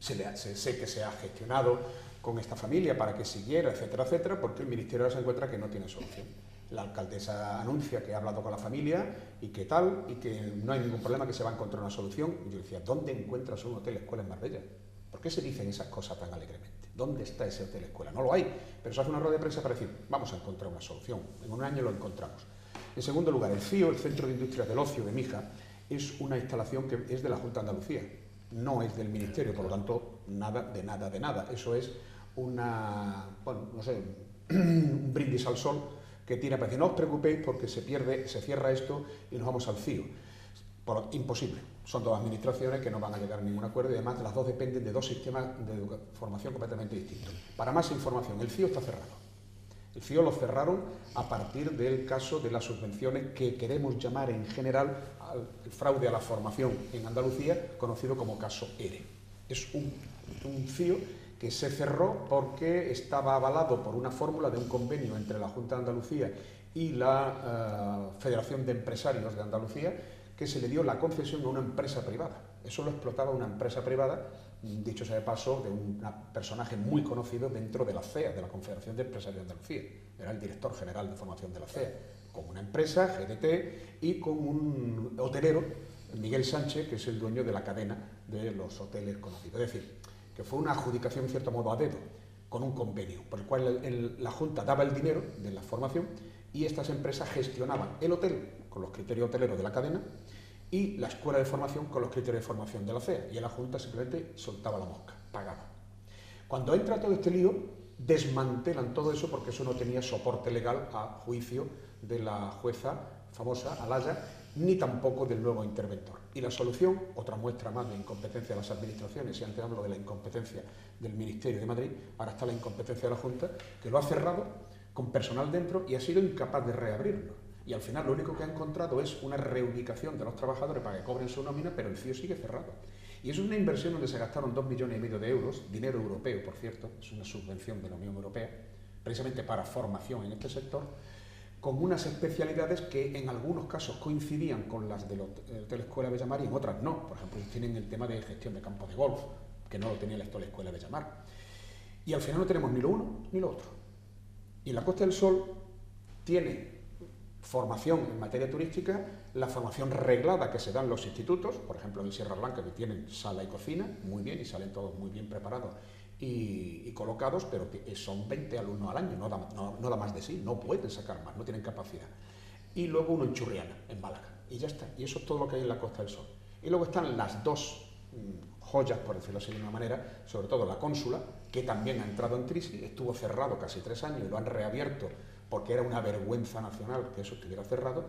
Sé que se ha gestionado con esta familia para que siguiera, etcétera, etcétera, porque el Ministerio ahora se encuentra que no tiene solución. La alcaldesa anuncia que ha hablado con la familia y que tal, y que no hay ningún problema, que se va a encontrar una solución. Y yo decía, ¿dónde encuentras un hotel escuela en Marbella? ¿Por qué se dicen esas cosas tan alegremente? ¿Dónde está ese hotel escuela? No lo hay, pero se hace una rueda de prensa para decir, vamos a encontrar una solución. En un año lo encontramos. En segundo lugar, el CIO, el Centro de Industrias del Ocio de Mija, es una instalación que es de la Junta de Andalucía, no es del Ministerio, por lo tanto, nada de nada de nada. Eso es una, bueno, no sé, un brindis al sol que tira para decir, no os preocupéis porque se cierra esto y nos vamos al CIO. Imposible. Son dos administraciones que no van a llegar a ningún acuerdo y además las dos dependen de dos sistemas de formación completamente distintos. Para más información, el CIO está cerrado. El CIO lo cerraron a partir del caso de las subvenciones que queremos llamar en general al fraude a la formación en Andalucía, conocido como caso ERE. Es un CIO que se cerró porque estaba avalado por una fórmula de un convenio entre la Junta de Andalucía y la Federación de Empresarios de Andalucía, que se le dio la concesión a una empresa privada. Eso lo explotaba una empresa privada, dicho sea de paso, de un personaje muy conocido dentro de la CEA, de la Confederación de Empresarios de Andalucía. Era el director general de formación de la CEA, con una empresa, GDT, y con un hotelero, Miguel Sánchez, que es el dueño de la cadena de los hoteles conocidos. Es decir, que fue una adjudicación en cierto modo a dedo, con un convenio, por el cual la Junta daba el dinero de la formación y estas empresas gestionaban el hotel con los criterios hoteleros de la cadena y la escuela de formación con los criterios de formación de la CEA, y la Junta simplemente soltaba la mosca, pagaba. Cuando entra todo este lío, desmantelan todo eso porque eso no tenía soporte legal a juicio de la jueza famosa, Alaya, ni tampoco del nuevo interventor. Y la solución, otra muestra más de incompetencia de las administraciones, y antes hablo de la incompetencia del Ministerio de Madrid, ahora está la incompetencia de la Junta, que lo ha cerrado con personal dentro y ha sido incapaz de reabrirlo. Y al final lo único que ha encontrado es una reubicación de los trabajadores para que cobren su nómina, pero el CIO sigue cerrado. Y eso es una inversión donde se gastaron 2,5 millones de euros, dinero europeo, por cierto, es una subvención de la Unión Europea, precisamente para formación en este sector, con unas especialidades que en algunos casos coincidían con las del Hotel Escuela Bellamar y en otras no. Por ejemplo, tienen el tema de gestión de campos de golf, que no lo tenía el Hotel Escuela Bellamar. Y al final no tenemos ni lo uno ni lo otro. Y la Costa del Sol tiene formación en materia turística, la formación reglada que se da en los institutos, por ejemplo en Sierra Blanca, que tienen sala y cocina, muy bien, y salen todos muy bien preparados y colocados, pero son 20 alumnos al año, no da más de sí, no pueden sacar más, no tienen capacidad. Y luego uno en Churriana, en Málaga, y ya está. Y eso es todo lo que hay en la Costa del Sol. Y luego están las dos joyas, por decirlo así de una manera, sobre todo la Cónsula, que también ha entrado en crisis, estuvo cerrado casi 3 años y lo han reabierto porque era una vergüenza nacional que eso estuviera cerrado,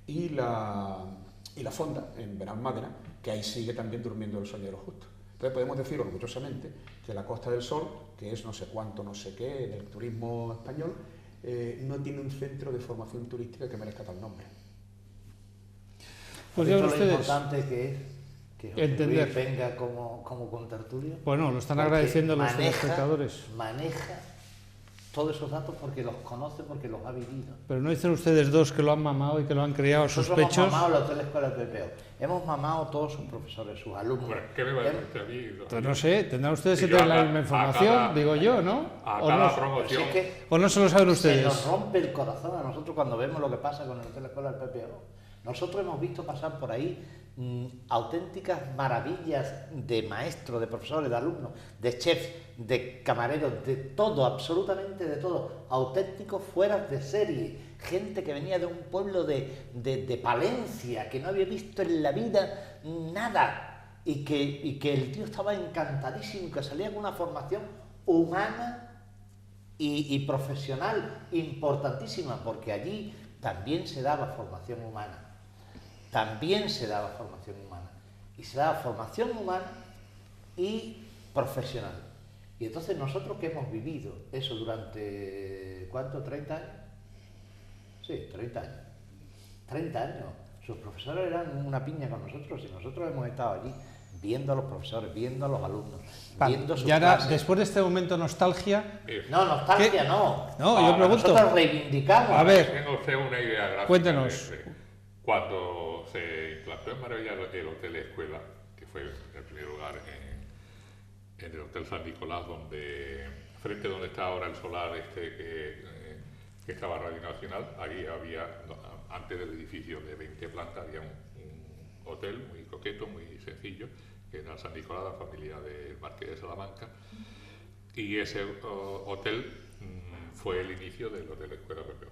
y la Fonda, en Benalmádena, que ahí sigue también durmiendo el sueño de los justos. Entonces podemos decir orgullosamente que la Costa del Sol, que es no sé cuánto, no sé qué, del turismo español, no tiene un centro de formación turística que merezca tal nombre. Pues ya lo ustedes, importante que es que José entender. Luis venga como contertulio. Bueno, lo están porque agradeciendo los espectadores. Maneja todos esos datos porque los conoce, porque los ha vivido. Pero no dicen ustedes dos que lo han mamado y que lo han criado a sus Nosotros pechos. hemos mamado la Hotel Escuela del PPO. Hemos mamado todos sus profesores, sus alumnos. Hombre, ¿qué me va a decir a mí? Pues no sé, tendrán ustedes que Y yo tener a la ca- misma a información, cada- digo yo, ¿no? A ¿O cada no? promoción. Si es que ¿O no se lo saben se ustedes? nos rompe el corazón a nosotros cuando vemos lo que pasa con el Hotel Escuela del PPO. Nosotros hemos visto pasar por ahí auténticas maravillas de maestros, de profesores, de alumnos, de chefs, de camareros, de todo, absolutamente de todo, auténticos fueras de serie, gente que venía de un pueblo de Palencia, que no había visto en la vida nada, y que el tío estaba encantadísimo, que salía con una formación humana y profesional importantísima, porque allí también se daba formación humana. También se daba formación humana. Y se daba formación humana y profesional. Y entonces nosotros que hemos vivido eso durante, ¿cuánto? ¿30 años? Sí, 30 años. 30 años. Sus profesores eran una piña con nosotros y nosotros hemos estado allí viendo a los profesores, viendo a los alumnos, viendo sus Y ahora, clases. después de este momento nostalgia, No, nostalgia ¿Qué? no. no, yo pregunto. Nosotros reivindicamos. A ver, Tengo usted una idea gráfica. Cuéntenos. Cuando se implantó en Marbella el Hotel Escuela, que fue el primer lugar en el Hotel San Nicolás, donde frente a donde está ahora el solar que estaba Radio Nacional, allí había, antes del edificio de 20 plantas, había un hotel muy coqueto, muy sencillo, que era San Nicolás, la familia del Marqués de Salamanca, y ese hotel fue el inicio del Hotel Escuela PPO.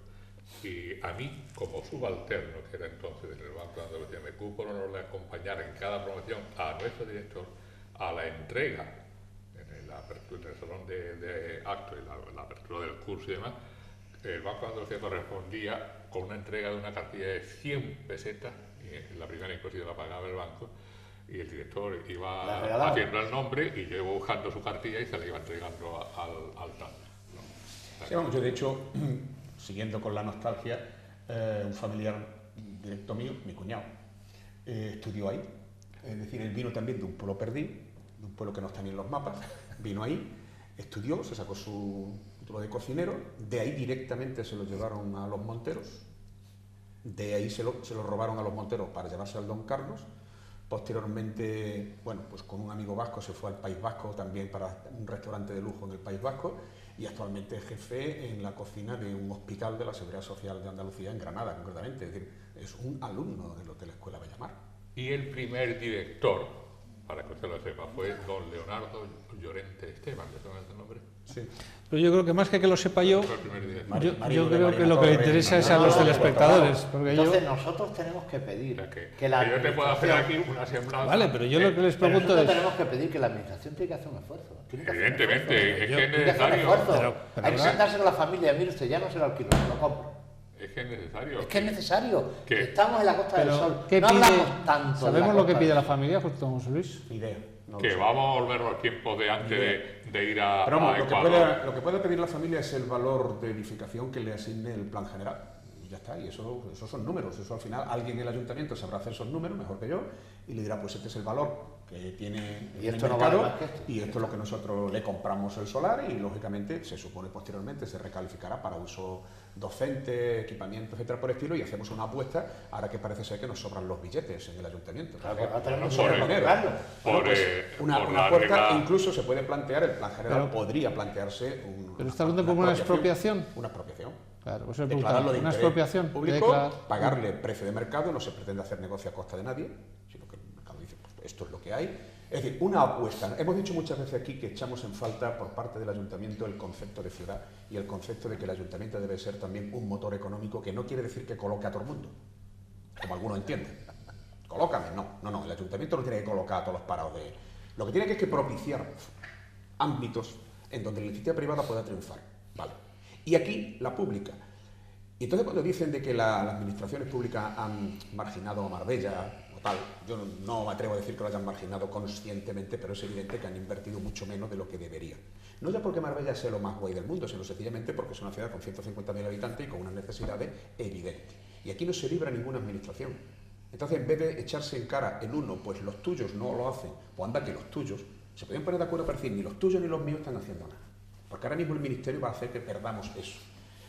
Y a mí, como subalterno, que era entonces en el Banco de Andalucía, me cupo el honor de acompañar en cada promoción a nuestro director a la entrega, en el salón de actos y la apertura del curso y demás. El Banco de Andalucía correspondía con una entrega de una cartilla de 100 pesetas, y la primera imposición la pagaba el banco, y el director iba haciendo el nombre y yo iba buscando su cartilla y se la iba entregando al tal. ¿No? Sí, vamos, yo de hecho, siguiendo con la nostalgia, un familiar directo mío, mi cuñado, estudió ahí. Es decir, él vino también de un pueblo perdido, de un pueblo que no está ni en los mapas, vino ahí, estudió, se sacó su título de cocinero, de ahí directamente se lo llevaron a los Monteros, de ahí se lo robaron a los Monteros para llevarse al Don Carlos. Posteriormente, bueno, pues con un amigo vasco se fue al País Vasco también para un restaurante de lujo en el País Vasco, y actualmente es jefe en la cocina de un hospital de la Seguridad Social de Andalucía, en Granada concretamente. Es decir, es un alumno del Hotel Escuela Bellamar. Y el primer director para que usted lo sepa, fue don Leonardo Llorente Esteban, ¿le suena ese nombre? Sí. Pero yo creo que más que lo sepa yo, Fue el primer día. yo creo que lo que le interesa es a los telespectadores. Porque yo, Entonces nosotros tenemos que pedir O sea, que la que yo te puedo hacer administración- aquí una semblanza. vale, pero yo lo que les Pero pregunto nosotros es... tenemos que pedir que la administración tiene que hacer un esfuerzo. Tiene que hacer un Evidentemente, esfuerzo. es Yo- que es Tiene que hacer un necesario. esfuerzo. Pero Hay que ahora- sentarse con la familia. Mire usted, ya no se lo alquilo, se lo compro. Es que es necesario. Es que es necesario. ¿Qué? Estamos en la Costa del Pero, Sol. ¿qué No pide? hablamos tanto. de ¿Sabemos la lo que Costa pide del la Sol. familia, justo José Luis? Ni idea. No lo Que sé. vamos a volver a los tiempos de antes de ir a, Pero vamos, a lo que, Ecuador. lo que puede pedir la familia es el valor de edificación que le asigne el plan general. Y ya está, y eso son números. Eso al final alguien en el ayuntamiento sabrá hacer esos números mejor que yo y le dirá, pues este es el valor que tiene Y en esto el no mercado vale más que esto. y esto es lo que nosotros le compramos el solar y lógicamente se supone posteriormente se recalificará para uso docente, equipamiento, etcétera, por estilo, y hacemos una apuesta ahora que parece ser que nos sobran los billetes en el ayuntamiento. Claro, pues ahora tenemos Por que el- comprarlo. Bueno, por, pues, una la apuesta, regla- incluso se puede plantear, el plan general Pero- podría plantearse Pero está hablando como una expropiación. Una expropiación. Claro, pues es Declararlo de una interés expropiación. público, Declarar- pagarle precio de mercado, no se pretende hacer negocio a costa de nadie, sino que el mercado dice, pues, esto es lo que hay. Es decir, una apuesta. Hemos dicho muchas veces aquí que echamos en falta por parte del ayuntamiento el concepto de ciudad y el concepto de que el ayuntamiento debe ser también un motor económico, que no quiere decir que coloque a todo el mundo, como algunos entienden. Colócame, no, el ayuntamiento no tiene que colocar a todos los parados de... Lo que tiene que es que propiciar ámbitos en donde la iniciativa privada pueda triunfar. Vale. Y aquí la pública. Y entonces cuando dicen de que las administraciones públicas han marginado a Marbella o tal, yo no me atrevo a decir que lo hayan marginado conscientemente, pero es evidente que han invertido mucho menos de lo que deberían. No ya porque Marbella sea lo más guay del mundo, sino sencillamente porque es una ciudad con 150.000 habitantes y con unas necesidades evidentes. Y aquí no se libra ninguna administración. Entonces, en vez de echarse en cara el uno, pues los tuyos no lo hacen, o anda que los tuyos, se podían poner de acuerdo para decir, ni los tuyos ni los míos están haciendo nada. Porque ahora mismo el Ministerio va a hacer que perdamos eso.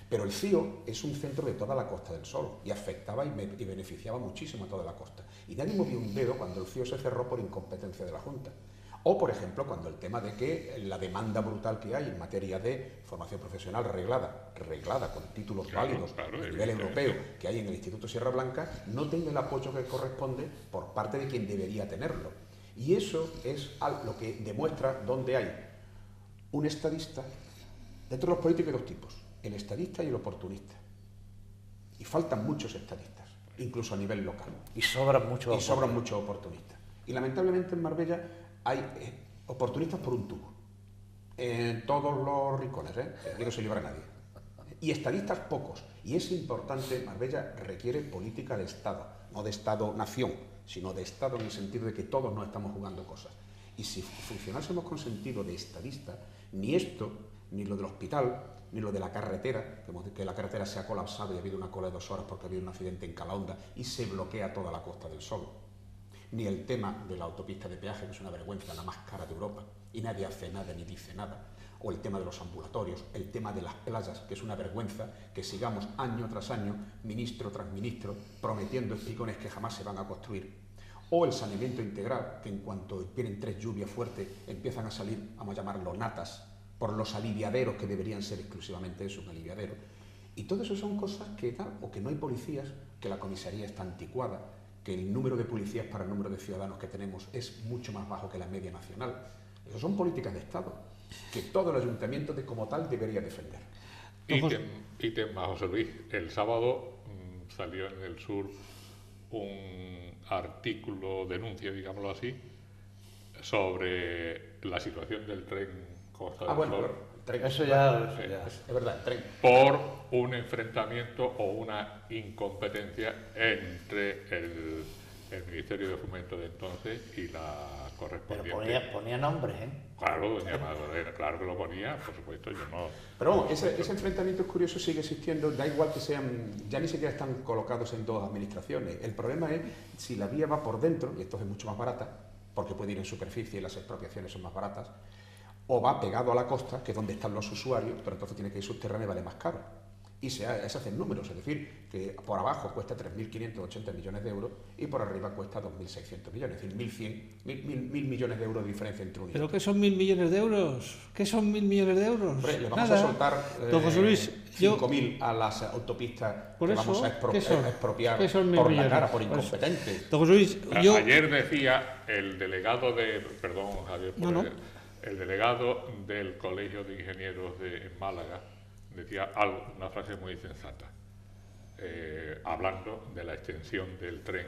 Pero el CIO es un centro de toda la Costa del Sol y afectaba y beneficiaba muchísimo a toda la costa. Y nadie movió un dedo cuando el CIO se cerró por incompetencia de la Junta. O, por ejemplo, cuando el tema de que la demanda brutal que hay en materia de formación profesional reglada con títulos Claro, válidos claro, a nivel evidentemente. europeo que hay en el Instituto Sierra Blanca, no tenga el apoyo que corresponde por parte de quien debería tenerlo. Y eso es lo que demuestra dónde hay un estadista. Dentro de los políticos hay dos tipos, el estadista y el oportunista. Y faltan muchos estadistas, incluso a nivel local. Y sobran mucho. Y sobran muchos oportunistas. Y lamentablemente en Marbella hay oportunistas por un tubo. En todos los rincones, aquí no se libra nadie. Y estadistas pocos. Y es importante, Marbella requiere política de Estado, no de Estado-nación, sino de Estado en el sentido de que todos nos estamos jugando cosas. Y si funcionásemos con sentido de estadista, ni esto, ni lo del hospital, ni lo de la carretera, que la carretera se ha colapsado y ha habido una cola de 2 horas porque ha habido un accidente en Calahonda y se bloquea toda la Costa del Sol, ni el tema de la autopista de peaje, que es una vergüenza, la más cara de Europa, y nadie hace nada ni dice nada, o el tema de los ambulatorios, el tema de las playas, que es una vergüenza que sigamos año tras año, ministro tras ministro, prometiendo espigones que jamás se van a construir, o el saneamiento integral, que en cuanto vienen 3 lluvias fuertes empiezan a salir, vamos a llamarlo natas, por los aliviaderos que deberían ser exclusivamente eso, un aliviadero. Y todo eso son cosas que tal, o que no hay policías, que la comisaría está anticuada, que el número de policías para el número de ciudadanos que tenemos es mucho más bajo que la media nacional. Eso son políticas de Estado, que todo el ayuntamiento como tal debería defender. Ítem más, José Luis. El sábado salió en El Sur un artículo, denuncia, digámoslo así, sobre la situación del tren Costa del Sol. El tren. Eso ya. Es verdad, el tren. Por un enfrentamiento o una incompetencia entre el Ministerio de Fomento de entonces y la Pero correspondiente. ponía nombres, ¿eh? Claro, doña Magdalena, claro que lo ponía, por supuesto, yo no. Pero vamos, ese enfrentamiento es curioso, sigue existiendo, da igual que sean, ya ni siquiera están colocados en 2 administraciones. El problema es si la vía va por dentro, y esto es mucho más barata, porque puede ir en superficie y las expropiaciones son más baratas, o va pegado a la costa, que es donde están los usuarios, pero entonces tiene que ir subterráneo y vale más caro. y se hacen números, es decir, que por abajo cuesta 3.580 millones de euros y por arriba cuesta 2.600 millones, es decir, 1.100 millones de euros de diferencia entre uno y ¿Pero otro. qué son 1.000 millones de euros? ¿Qué son 1.000 millones de euros? Hombre, le vamos Nada. a soltar Don José Luis, 5.000 a las autopistas Por que eso, vamos a ¿qué son? expropiar ¿Qué son 1.000 por la millones? cara, por Por eso. incompetentes. Don José Luis, yo... Ayer decía el delegado de, perdón Javier, No, no. el delegado del Colegio de Ingenieros en Málaga decía una frase muy sensata, hablando de la extensión del tren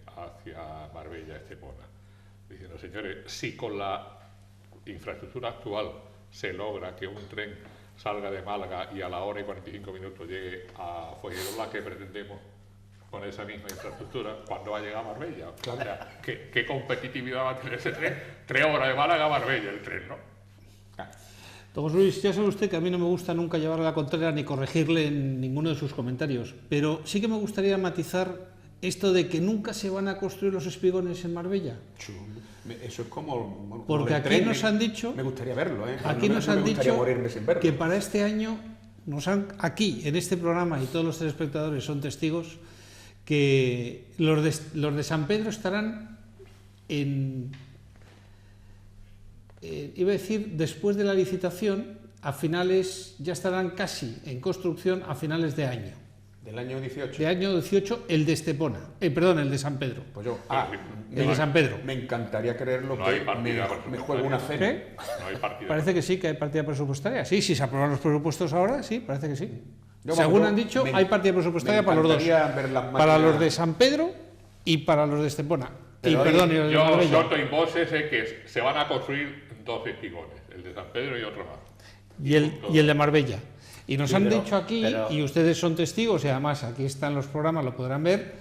hacia Marbella, Estepona, diciendo, señores, si con la infraestructura actual se logra que un tren salga de Málaga y a la hora y 45 minutos llegue a Fuengirola, ¿qué pretendemos con esa misma infraestructura cuando va a llegar a Marbella? Claro. O sea, ¿qué competitividad va a tener ese tren? 3 horas de Málaga a Marbella el tren, ¿no? Don José Luis, ya sabe usted que a mí no me gusta nunca llevarle la contraria ni corregirle en ninguno de sus comentarios, pero sí que me gustaría matizar esto de que nunca se van a construir los espigones en Marbella. Eso es como... bueno, Porque como el aquí tren, nos han dicho... Me gustaría verlo, ¿eh? Aquí No nos me han gustaría dicho morirme sin verlo. que para este año, aquí, en este programa, y todos los telespectadores son testigos, que los de San Pedro estarán iba a decir, después de la licitación, a finales, ya estarán casi en construcción a finales de año. Del año 18. De año 18, el de Estepona, perdón, el de San Pedro. Pues yo, El de San Pedro. me encantaría creerlo No hay que partida me juego una cena. ¿Qué? No hay partida. Parece que sí, que hay partida presupuestaria. Sí, si se aprueban los presupuestos ahora, sí, parece que sí. Yo, Según yo han dicho, me- hay partida presupuestaria me para los dos. encantaría ver las Para máquinas- los de San Pedro y para los de Estepona. Pero y los de Yo Marbella. solto en voces que se van a construir 2 espigones, el de San Pedro y otro más. Y el de Marbella. Y nos Sí, han pero- dicho aquí, pero- y ustedes son testigos, y además aquí están los programas, lo podrán ver.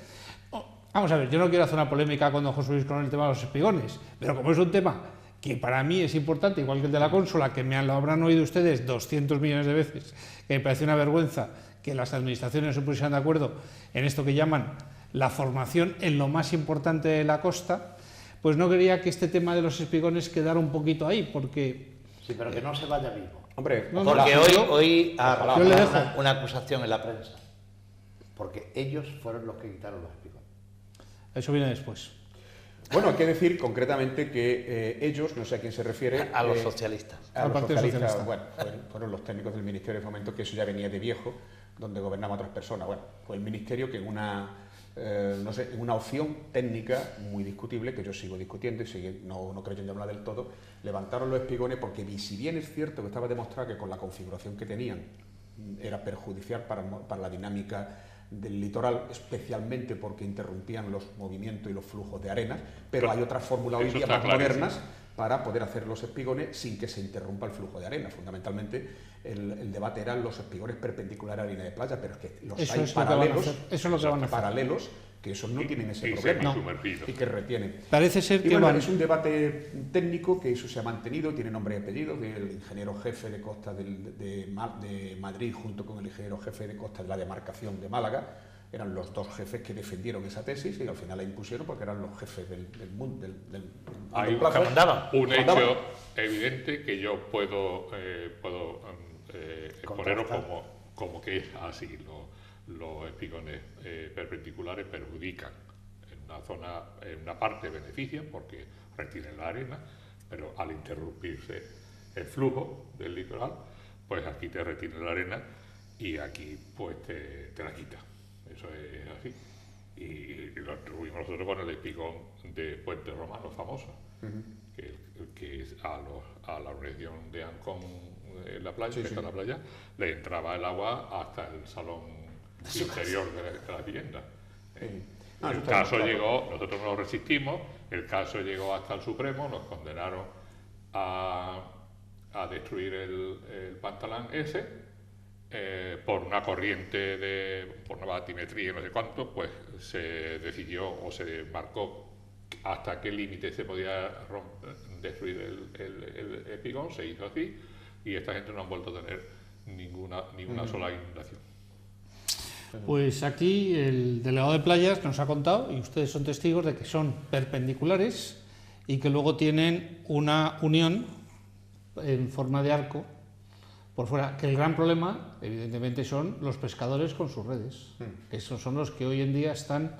Vamos a ver, yo no quiero hacer una polémica con don José Luis con el tema de los espigones, pero como es un tema que para mí es importante, igual que el de la consola, que lo habrán oído ustedes 200 millones de veces, que me parece una vergüenza que las administraciones se pusieran de acuerdo en esto que llaman la formación en lo más importante de la costa, pues no quería que este tema de los espigones quedara un poquito ahí, porque... Sí, pero que no se vaya vivo. Hombre, No, ojalá. Porque hoy ha Yo le dejo. una acusación en la prensa. Porque ellos fueron los que quitaron los espigones. Eso viene después. Bueno, hay que decir concretamente que ellos, no sé a quién se refiere... A los socialistas. A Al los Partido socialistas, Socialista. bueno, fueron los técnicos del Ministerio de Fomento, que eso ya venía de viejo, donde gobernaban otras personas. Bueno, fue el Ministerio que en una, no sé, en una opción técnica muy discutible, que yo sigo discutiendo y no creyendo hablar del todo, levantaron los espigones porque, si bien es cierto que estaba demostrado que con la configuración que tenían era perjudicial para la dinámica del litoral, especialmente porque interrumpían los movimientos y los flujos de arena, pero hay otras fórmulas hoy Eso día está más clarísimo. modernas para poder hacer los espigones sin que se interrumpa el flujo de arena. Fundamentalmente, el debate eran los espigones perpendiculares a la línea de playa, pero es que los Eso hay es lo que van a paralelos, hacer. Eso es lo que van a hacer. paralelos, que esos no tienen ese y problema semisumergidos. y que retienen. Parece ser Y que bueno, van... es un debate técnico que eso se ha mantenido, tiene nombre y apellido, del ingeniero jefe de costa de Madrid junto con el ingeniero jefe de costa de la demarcación de Málaga. Eran los dos jefes que defendieron esa tesis y al final la impusieron porque eran los jefes del mundo. Hay que mandaban. un Mandaban. hecho evidente que yo puedo exponeros como que es así. Los espigones perpendiculares perjudican en una zona, en una parte benefician porque retienen la arena, pero al interrumpirse el flujo del litoral, pues aquí te retienen la arena y aquí pues te la quita. Eso es así. Y lo tuvimos nosotros con el espigón de Puente Romano famoso, que es a la región de Ancón, en la playa, Sí, que está en la playa, le entraba el agua hasta el salón interior de la vivienda. Ah, eso El está caso bien, claro. llegó, nosotros no lo resistimos, el caso llegó hasta el Supremo, nos condenaron a destruir el pantalán ese. Por una corriente por una batimetría y no sé cuánto, pues se decidió o se marcó hasta qué límite se podía destruir el espigón, se hizo así, y esta gente no han vuelto a tener ninguna sola inundación. Pues aquí el delegado de playas nos ha contado, y ustedes son testigos de que son perpendiculares y que luego tienen una unión en forma de arco por fuera. Que el gran problema, evidentemente, son los pescadores con sus redes. Que esos son los que hoy en día están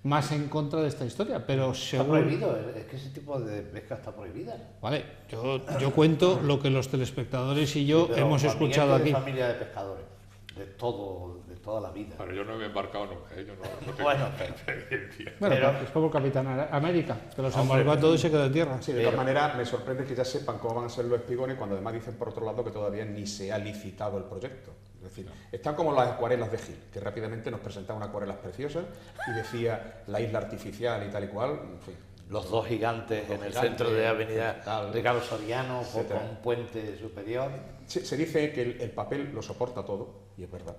más en contra de esta historia, pero Está prohibido, es que ese tipo de pesca está prohibida. Vale, yo cuento lo que los telespectadores y yo Pero hemos escuchado aquí. de familia de pescadores, de toda la vida. Pero yo no me he embarcado nunca, yo no tengo Bueno, pero- experiencia. Bueno, Pero- es como el Capitán América, que los embarcó a todos y se quedó en tierra. Sí, de todas maneras, me sorprende que ya sepan cómo van a ser los espigones cuando además dicen por otro lado que todavía ni se ha licitado el proyecto. Es decir, están como las acuarelas de Gil, que rápidamente nos presentaban acuarelas preciosas y decía la isla artificial y tal y cual. En fin, Los dos gigantes Los en el gigantes, centro de Avenida tal, Ricardo Soriano, con etcétera. un puente superior. se dice que el papel lo soporta todo, y es verdad.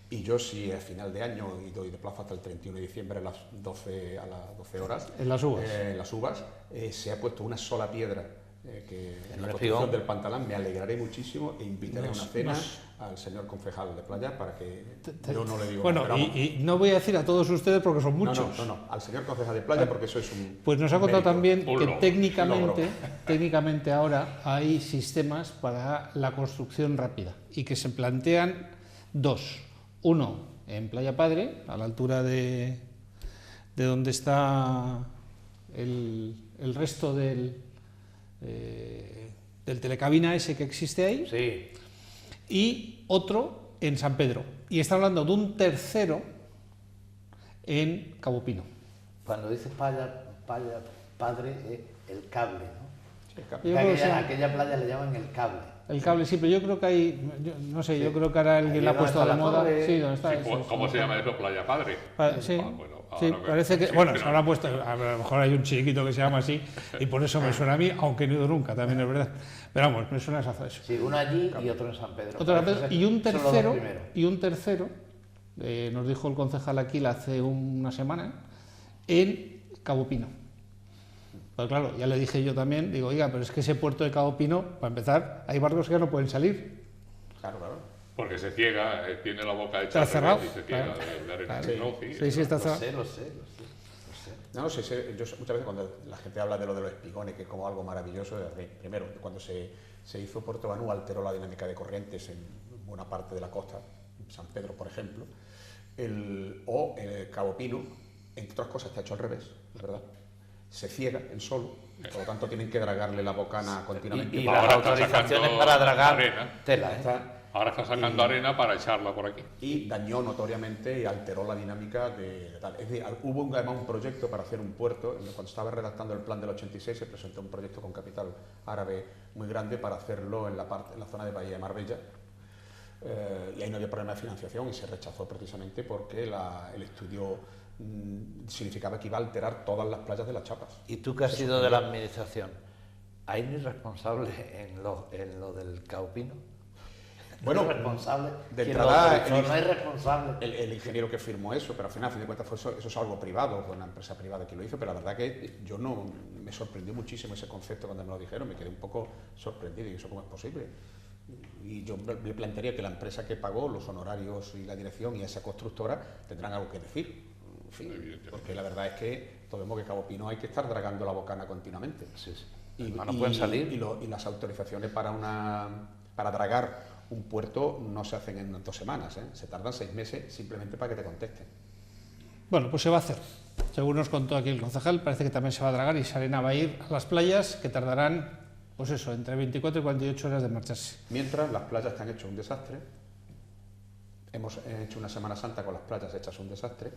Y yo, si a final de año, y doy de plazo hasta el 31 de diciembre a las 12 horas, En las uvas. en las uvas, se ha puesto una sola piedra que en la el construcción espigón. del pantalán, me alegraré muchísimo e invitaré a Nos- una cena nos- al señor concejal de playa para que yo no le digo Bueno, nada, pero vamos. y no voy a decir a todos ustedes porque son muchos. No, al señor concejal de playa porque eso es un Pues nos ha contado mérito. también Un que logro. técnicamente ahora hay sistemas para la construcción rápida y que se plantean dos. Uno en Playa Padre, a la altura de donde está el resto del telecabina ese que existe ahí, Sí, y otro en San Pedro. Y está hablando de un tercero en Cabo Pino. cuando dices padre es el cable, ¿no? Sí, claro. Yo creo que sí. Aquella playa le llaman el cable. El cable sí, pero yo creo que hay, no sé, yo creo que ahora alguien Allí la ha donde puesto está de la moda. torre. Sí, ¿dónde está? Sí, Eso, ¿cómo eso. se llama eso? ¿Playa Padre? Sí, Ah, bueno, sí, ahora me- parece que, sí, bueno, pero- se habrá puesto, a lo mejor hay un chiquito que se llama así y por eso me suena a mí, aunque no he ido nunca, también es verdad. Pero vamos, me suena eso. Sí, uno allí y otro en San Pedro. Otro en San Pedro, y un Son los dos tercero, primeros. nos dijo el concejal aquí hace una semana, en Cabo Pino. Pues claro, ya le dije yo también, digo, oiga, pero es que ese puerto de Cabo Pino, para empezar, hay barcos que ya no pueden salir. Claro. Porque se ciega, tiene la boca Está hecha al cerrado, revés y se ciega claro. de arena. Claro. No, sí, Sí, está Lo cerrado. sé. No, sí, yo muchas veces cuando la gente habla de lo de los espigones, que es como algo maravilloso, primero, cuando se hizo Puerto Banús alteró la dinámica de corrientes en buena parte de la costa, San Pedro, por ejemplo, el Cabo Pino, entre otras cosas, está hecho al revés, es verdad. Se ciega el solo, y por lo tanto tienen que dragarle la bocana continuamente. Y Ahora las está autorizaciones sacando para dragar arena. tela, ¿eh? Está- Ahora está sacando arena para echarla por aquí. y dañó notoriamente y alteró la dinámica de tal. Es decir, hubo además un proyecto para hacer un puerto, cuando estaba redactando el plan del 86 se presentó un proyecto con capital árabe muy grande para hacerlo en la zona de Bahía de Marbella, y ahí no había problema de financiación y se rechazó precisamente porque el estudio significaba que iba a alterar todas las playas de las Chapas. Y tú que has sido de la administración, ¿hay un irresponsable en lo del Caupino? Bueno, responsable. de ¿Quién lo entrada, autorizó? No hay responsable. el ingeniero que firmó eso, pero al final, a fin de cuentas, eso es algo privado, fue una empresa privada que lo hizo, pero la verdad que yo no me sorprendió muchísimo ese concepto cuando me lo dijeron, me quedé un poco sorprendido y eso cómo es posible. Y yo me plantearía que la empresa que pagó los honorarios y la dirección y esa constructora tendrán algo que decir. En fin, Evidentemente. porque la verdad es que todos vemos que Cabo Pino hay que estar dragando la bocana continuamente. Sí, sí. Y, Además, no pueden salir. y las autorizaciones para dragar un puerto no se hacen en 2 semanas, ¿eh? Se tardan 6 meses simplemente para que te contesten. Bueno, pues se va a hacer. Según nos contó aquí el concejal, parece que también se va a dragar y Sarena va a ir a las playas que tardarán, pues eso, entre 24 y 48 horas de marcharse. Mientras las playas están hechas un desastre, hemos hecho una Semana Santa con las playas hechas un desastre,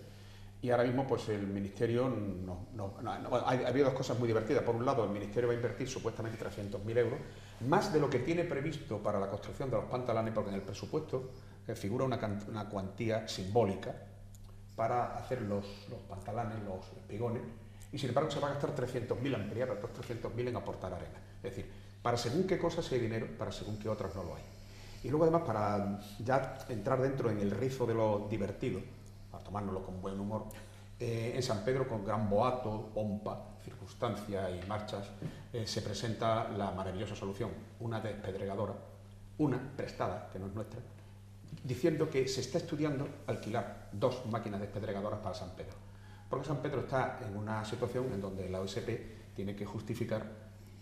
y ahora mismo pues el Ministerio bueno, ha habido 2 cosas muy divertidas. Por un lado, el Ministerio va a invertir supuestamente 300.000 euros, más de lo que tiene previsto para la construcción de los pantalanes, porque en el presupuesto figura una cuantía simbólica para hacer los pantalanes, los espigones, y sin embargo se va a gastar 300.000, ampliar otros 300.000 en aportar arena. Es decir, para según qué cosas hay dinero, para según qué otras no lo hay. Y luego además, para ya entrar dentro en el rizo de lo divertido, para tomárnoslo con buen humor, en San Pedro, con gran boato, pompa, circunstancia y marchas, se presenta la maravillosa solución, una despedregadora, una prestada, que no es nuestra, diciendo que se está estudiando alquilar 2 máquinas despedregadoras para San Pedro. Porque San Pedro está en una situación en donde la OSP tiene que justificar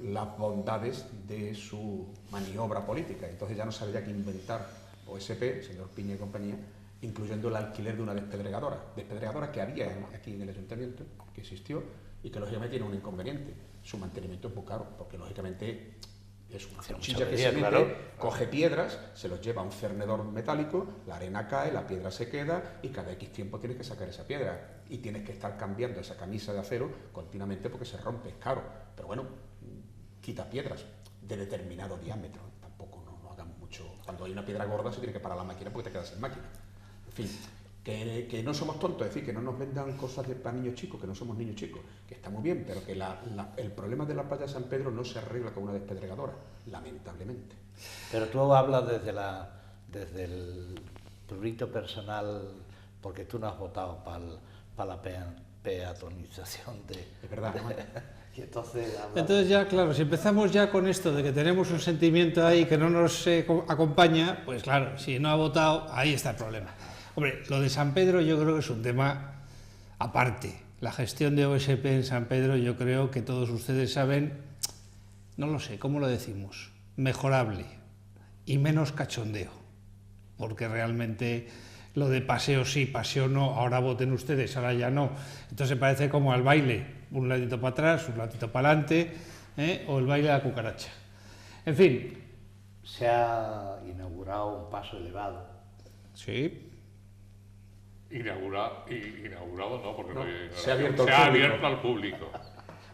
las bondades de su maniobra política. Entonces ya no sabía qué inventar OSP, señor Piña y compañía, incluyendo el alquiler de una despedregadora que había aquí en el ayuntamiento, que existió y que lógicamente tiene un inconveniente. Su mantenimiento es muy caro, porque lógicamente es una cuchilla que se mete, claro, coge piedras, se los lleva a un cernedor metálico, la arena cae, la piedra se queda y cada X tiempo tienes que sacar esa piedra y tienes que estar cambiando esa camisa de acero continuamente porque se rompe, es caro. Pero bueno, quita piedras de determinado diámetro, tampoco no hagamos mucho. Cuando hay una piedra gorda se tiene que parar la máquina porque te quedas sin máquina. En fin, que no somos tontos, es decir, que no nos vendan cosas para niños chicos, que no somos niños chicos, que está muy bien, pero que el problema de la playa de San Pedro no se arregla con una despedregadora, lamentablemente. Pero tú hablas desde el prurito personal, porque tú no has votado para la peatonización de... Es verdad. Y entonces ya, claro, si empezamos ya con esto de que tenemos un sentimiento ahí que no nos acompaña, pues claro, si no ha votado, ahí está el problema. Hombre, lo de San Pedro yo creo que es un tema aparte. La gestión de OSP en San Pedro yo creo que todos ustedes saben, no lo sé, ¿cómo lo decimos? Mejorable y menos cachondeo, porque realmente lo de paseo sí, paseo no, ahora voten ustedes, ahora ya no. Entonces parece como al baile, un ladito para atrás, un ladito para adelante, o el baile de la cucaracha. En fin. Se ha inaugurado un paso elevado. Sí. Inaugurado no, porque no, se ha abierto al público.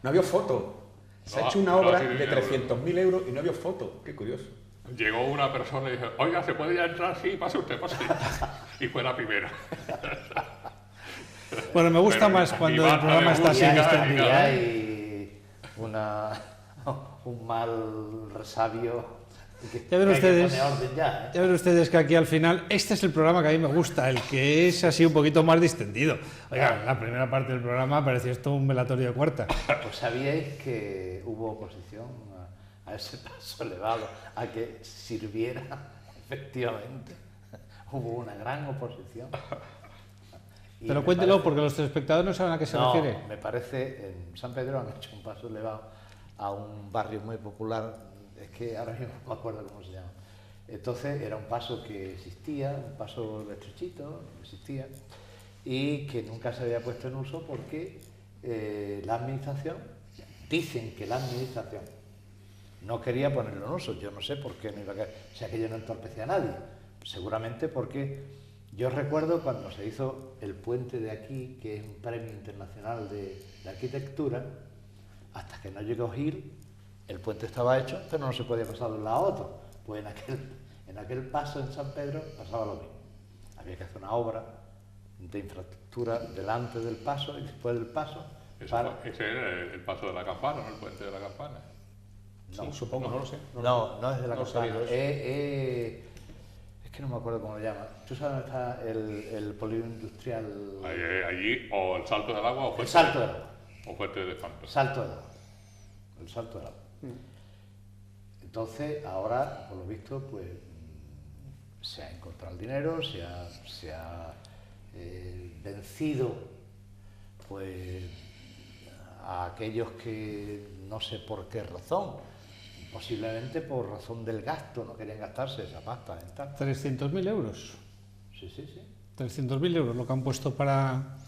No había foto. Se ha hecho una obra de 300.000 euros y no había foto. Qué curioso. Llegó una persona y dijo, oiga, ¿se puede ya entrar? Sí, pase usted, pase. Y fue la primera. Bueno, me gusta más cuando el programa está así extendido. Y hay un mal resabio. Ya ven ustedes que aquí al final, este es el programa que a mí me gusta, el que es así un poquito más distendido. Oiga, la primera parte del programa parecía esto un velatorio de cuarta. Pues sabíais que hubo oposición a ese paso elevado, a que sirviera, efectivamente. Hubo una gran oposición. Pero cuéntelo, porque los telespectadores no saben a qué se refiere. Me parece, en San Pedro han hecho un paso elevado a un barrio muy popular. Es que ahora mismo no me acuerdo cómo se llama. Entonces era un paso que existía, un paso estrechito, existía, y que nunca se había puesto en uso porque la administración, dicen que la administración no quería ponerlo en uso. Yo no sé por qué no iba a querer, o sea que yo no entorpecía a nadie. Seguramente porque yo recuerdo cuando se hizo el puente de aquí, que es un premio internacional de arquitectura, hasta que no llegó Gil, el puente estaba hecho, pero no se podía pasar de un lado a otro. Pues en aquel paso en San Pedro pasaba lo mismo. Había que hacer una obra de infraestructura delante del paso y después del paso. Ese era el paso de la campana, ¿no? El puente de la campana. No, sí, supongo, no lo sé. No es de la campana. Es que no me acuerdo cómo lo llama. ¿Tú sabes dónde está el polígono industrial? Allí, o el Salto del Agua o El Salto del Agua. O Fuerte de Espanto. Salto del Agua. El Salto del Agua. Entonces, ahora, por lo visto, pues se ha encontrado el dinero, se ha vencido pues a aquellos que no sé por qué razón, posiblemente por razón del gasto, no querían gastarse esa pasta en tal. 300.000 euros. Sí. 300.000 euros lo que han puesto para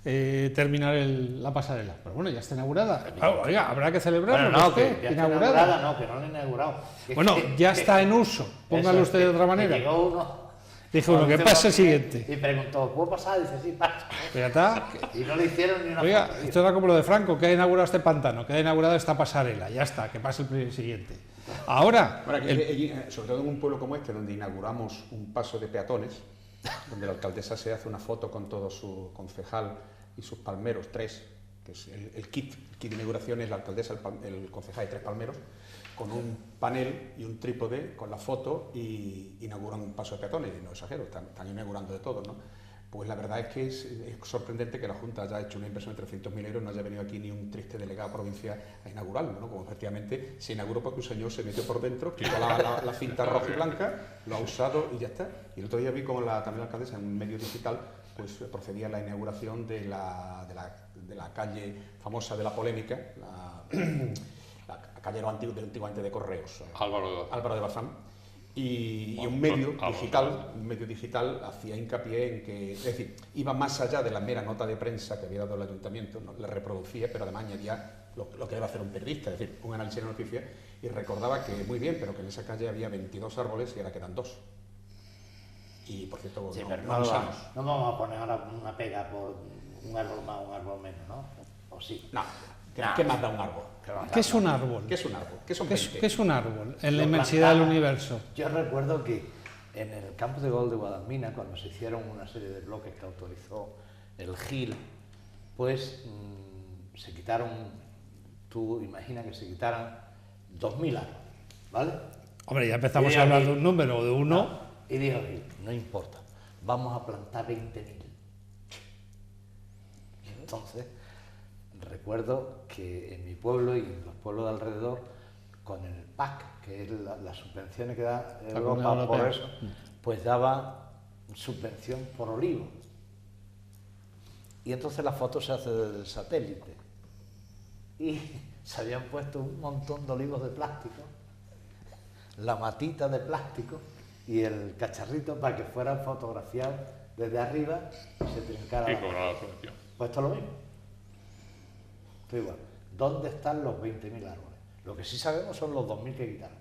terminar la pasarela. Pero bueno, ya está inaugurada. Oiga, habrá que celebrarlo. Bueno, no, que ya inaugurada, no, que no lo han inaugurado. Bueno, ya está en uso. Póngalo usted de otra manera. Llegó uno. Dijo uno, que pase el siguiente. Y preguntó, ¿puedo pasar? Dice, sí, pasa. Ya está. Y no le hicieron ni una Oiga, foto. esto era como lo de Franco, que ha inaugurado este pantano, que ha inaugurado esta pasarela. Ya está, que pase el siguiente. Ahora, sobre todo en un pueblo como este, donde inauguramos un paso de peatones, donde la alcaldesa se hace una foto con todo su concejal y sus palmeros, 3, que es el kit de inauguración es la alcaldesa, el concejal y 3 palmeros, con un panel y un trípode con la foto y inauguran un paso de peatones, y no exagero, están inaugurando de todo, ¿no? Pues la verdad es que es sorprendente que la Junta haya hecho una inversión de 300.000 euros, no haya venido aquí ni un triste delegado provincial a inaugurarlo, ¿no? Como efectivamente se inauguró porque un señor se metió por dentro, quitó la cinta roja y blanca, lo ha usado y ya está. Y el otro día vi como también la alcaldesa en un medio digital pues procedía a la inauguración de la calle famosa de la polémica, callero antiguo, antiguamente de correos, Álvaro de Bazán, y un medio digital hacía hincapié en que, es decir, iba más allá de la mera nota de prensa que había dado el ayuntamiento, ¿no? Le reproducía, pero además añadía lo que debe hacer un periodista, es decir, un análisis de noticias, y recordaba que muy bien, pero que en esa calle había 22 árboles y ahora quedan 2. Y por cierto, Sí, no, pero no no, usamos. no vamos a poner ahora una pega por un árbol más o un árbol menos, ¿no? ¿O sí? No, No. ¿qué más da un árbol? ¿Qué es un árbol? ¿Qué es un árbol? ¿Qué son ¿Qué es, 20? qué es un árbol en la Lo inmensidad del plantaban. universo? Yo recuerdo que en el campo de gol de Guadalmina, cuando se hicieron una serie de bloques que autorizó el GIL, pues se quitaron, tú imagina que se quitaran 2.000 árboles, ¿vale? Hombre, ya empezamos Y a hablar aquí- de un número, de uno. No, y dijo Gil, no importa, vamos a plantar 20.000. Y entonces, recuerdo que en mi pueblo y en los pueblos de alrededor, con el PAC, que es las subvenciones que da Comunidad Europa por Europea. eso, pues daba subvención por olivo. Y entonces la foto se hace desde el satélite. Y se habían puesto un montón de olivos de plástico, la matita de plástico y el cacharrito para que fueran fotografiados desde arriba y se trincara y la cobrar la subvención. pues esto es lo mismo. Esto igual. ¿Dónde están los 20.000 árboles? Lo que sí sabemos son los 2.000 que quitaron.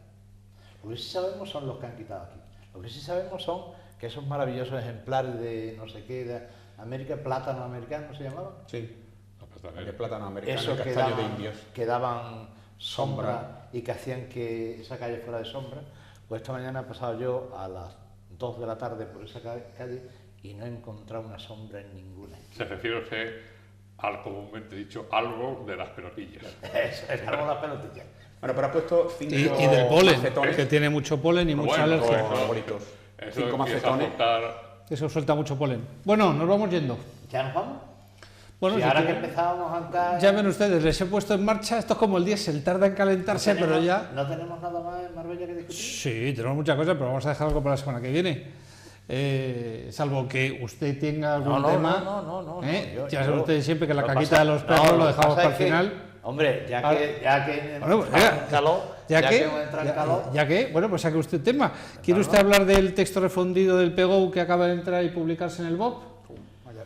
Lo que sí sabemos son los que han quitado aquí. Lo que sí sabemos son que esos maravillosos ejemplares de no sé qué, de América, plátano americano se llamaban. Sí, La pasta el negra. plátano americano, Esos el que castaño de daban, indios. que daban sombra y que hacían que esa calle fuera de sombra. Pues esta mañana he pasado yo a las 2 de la tarde por esa calle y no he encontrado una sombra en ninguna. Se refiere usted al comúnmente dicho árbol de las pelotillas. Es algo las pelotillas. Bueno, pero ha puesto 5 Y del polen, macetones. que tiene mucho polen y mucha Bueno, alergia. Cinco arbolitos. Eso 5 empieza a macetones. aportar. Eso suelta mucho polen. Bueno, nos vamos yendo. ¿Ya nos vamos? Bueno, Si si ahora que quieren- empezábamos a andar... ya ven ustedes, les he puesto en marcha. Esto es como el diésel, tarda en calentarse, pero ya. ¿No tenemos nada más en Marbella que discutir? Sí, tenemos muchas cosas, pero vamos a dejar algo para la semana que viene. Salvo que usted tenga algún tema. No. Ya saben ustedes siempre que la lo caquita pasa- de los perros no, lo dejamos pasa para es el que, final. Hombre, ya Ahora- que Bueno, pues, entra en calor, Ya que, hemos entrado en calor, ya que, bueno, pues saque usted tema. ¿Quiere usted hablar del texto refundido del PGO que acaba de entrar y publicarse en el BOP?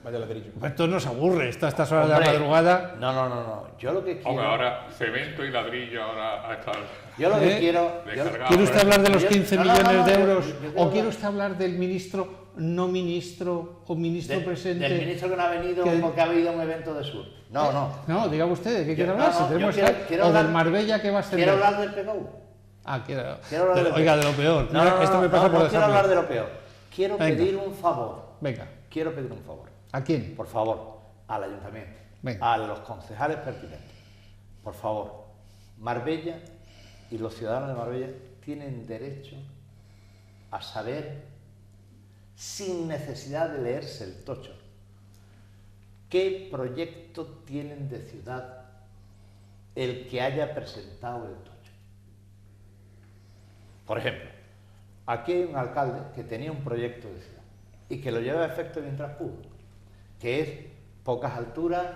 Vaya ladrillo. Pues esto nos aburre, estas horas de hombre, la madrugada. No. Yo lo que quiero... Hombre, ahora cemento y ladrillo ahora a estar Yo lo que ¿Eh? quiero... descargado. ¿Quiere usted hablar de los Yo- 15 no, millones de yo- euros? yo quiero ¿O quiere hablar usted hablar del ministro, no ministro o ministro presente? Del ministro que no ha venido que- porque ha habido un evento de sur. No. No, diga usted, ¿de qué Yo- quiere hablar? no, Si no, tenemos yo quiero o hablar- del Marbella que va a ascender. Quiero hablar del PGU. Ah, quiero Quiero hablar oiga, de lo peor. Esto me pasa por no quiero dejarlo. hablar de lo peor. Quiero Venga. pedir un favor. Venga, Quiero pedir un favor. ¿a quién? Por favor, al ayuntamiento, Venga. a los concejales pertinentes. Por favor, Marbella y los ciudadanos de Marbella tienen derecho a saber, sin necesidad de leerse el tocho, qué proyecto tienen de ciudad el que haya presentado el tocho. Por ejemplo, aquí hay un alcalde que tenía un proyecto de ciudad y que lo lleva a efecto mientras pudo, que es pocas alturas,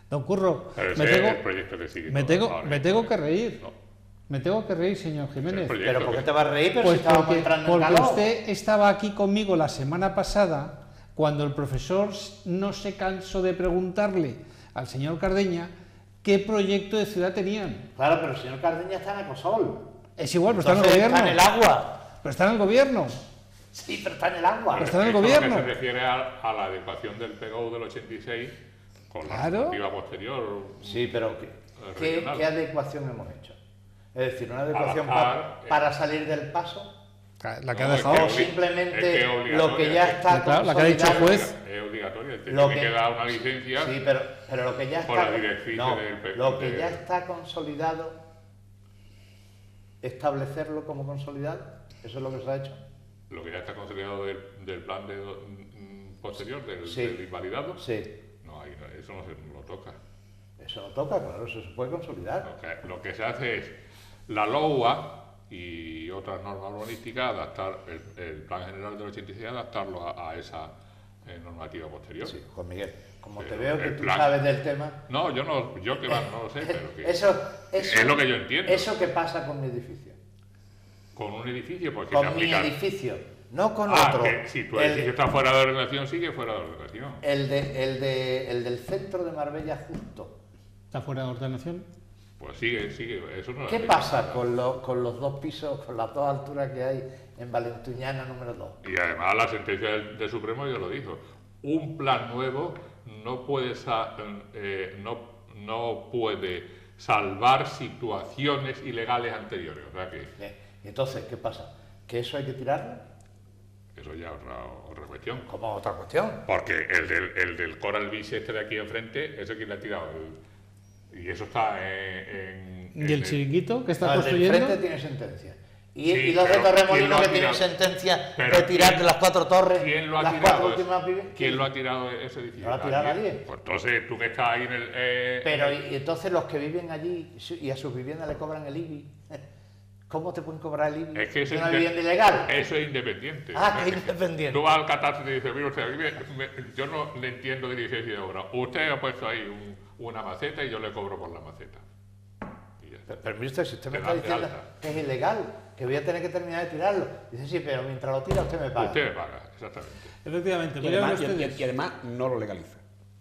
Don Curro, Pero me ese es tengo, el proyecto que sigue. me todo tengo, ahora. me tengo que reír. No. Me tengo que reír, señor Jiménez. El proyecto Pero ¿por qué que- te vas a reír? Pero Pues si estábamos porque, entrando en porque calor. usted estaba aquí conmigo la semana pasada cuando el profesor no se cansó de preguntarle al señor Cardeña qué proyecto de ciudad tenían. Claro, pero el señor Cardeña está en Acosol. Es igual, pero está en el Entonces, gobierno. está en el agua. Pero está en el gobierno. Sí, pero está en el agua. Pero está en el Esto lo gobierno. que se refiere a la adecuación del PGO del 86 con la Claro. normativa posterior. Sí, pero regional. ¿qué adecuación hemos hecho? Es decir, una adecuación Adaptar, para salir del paso, La que ha No, dejado. o es que simplemente es lo que ya está Claro, la que ha dicho el consolidado. juez. Es obligatorio, Lo tiene que- que dar una licencia. Sí, pero lo que ya Por está, la directriz no, del lo que de- ya está consolidado, establecerlo como consolidado, eso es lo que se ha hecho. Lo que ya está considerado del plan posterior, del Sí. invalidado. Sí, No, eso no se lo toca. eso no toca, claro, eso se puede consolidar. Lo que se hace es la LOA y otras normas urbanísticas, adaptar el plan general del 86, adaptarlo a normativa posterior. Sí, Juan Miguel, como te Pero veo que el tú plan- sabes del tema... No, yo que va, no lo sé, pero que Eso es lo que yo entiendo. ¿Eso qué pasa con mi edificio? Con un edificio, pues que se Con mi aplica. edificio, no con Ah, otro. que si tu edificio está fuera de ordenación, sigue fuera de ordenación. El del centro de Marbella justo. ¿Está fuera de ordenación? Pues sigue, eso no ¿Qué pasa con los dos pisos, con las dos alturas que hay en Valentuñana número 2? Y además la sentencia del Supremo ya lo dijo. Un plan nuevo no puede no puede salvar situaciones ilegales anteriores. O sea que Bien. Entonces, ¿qué pasa? ¿Que eso hay que tirarlo? eso ya es otra cuestión. Como otra cuestión. Porque el del Coral Beach este de aquí enfrente, ese que le ha tirado. Y eso está en ¿Y el chiringuito que está No, el del construyendo? frente tiene sentencia. Y, Sí, y los de pero ¿quién Torremolinos lo ha que tienen tirado? sentencia Pero de tirar ¿quién- de las 4 torres, ¿Quién lo ha las tirado? 4 últimas ¿Quién lo ha tirado ese edificio? ¿No lo ha tirado nadie? Pues entonces tú que estás ahí en el. Pero y entonces los que viven allí y a sus viviendas le cobran el IBI, ¿cómo te pueden cobrar el IBI Es que eso de una es vivienda ilegal? Eso es independiente. Ah, que es independiente. Tú vas al catastro y te dices, mira usted, a mí yo no le entiendo de licencia de obra. Usted ha puesto ahí una maceta y yo le cobro por la maceta. Y ya está. Pero mire usted, si usted me Te está das de diciendo alta. que es ilegal, que voy a tener que terminar de tirarlo. Dice, sí, pero mientras lo tira usted me paga. Usted me paga, exactamente. Efectivamente, Y pero ya ven además, ustedes. y además no lo legaliza.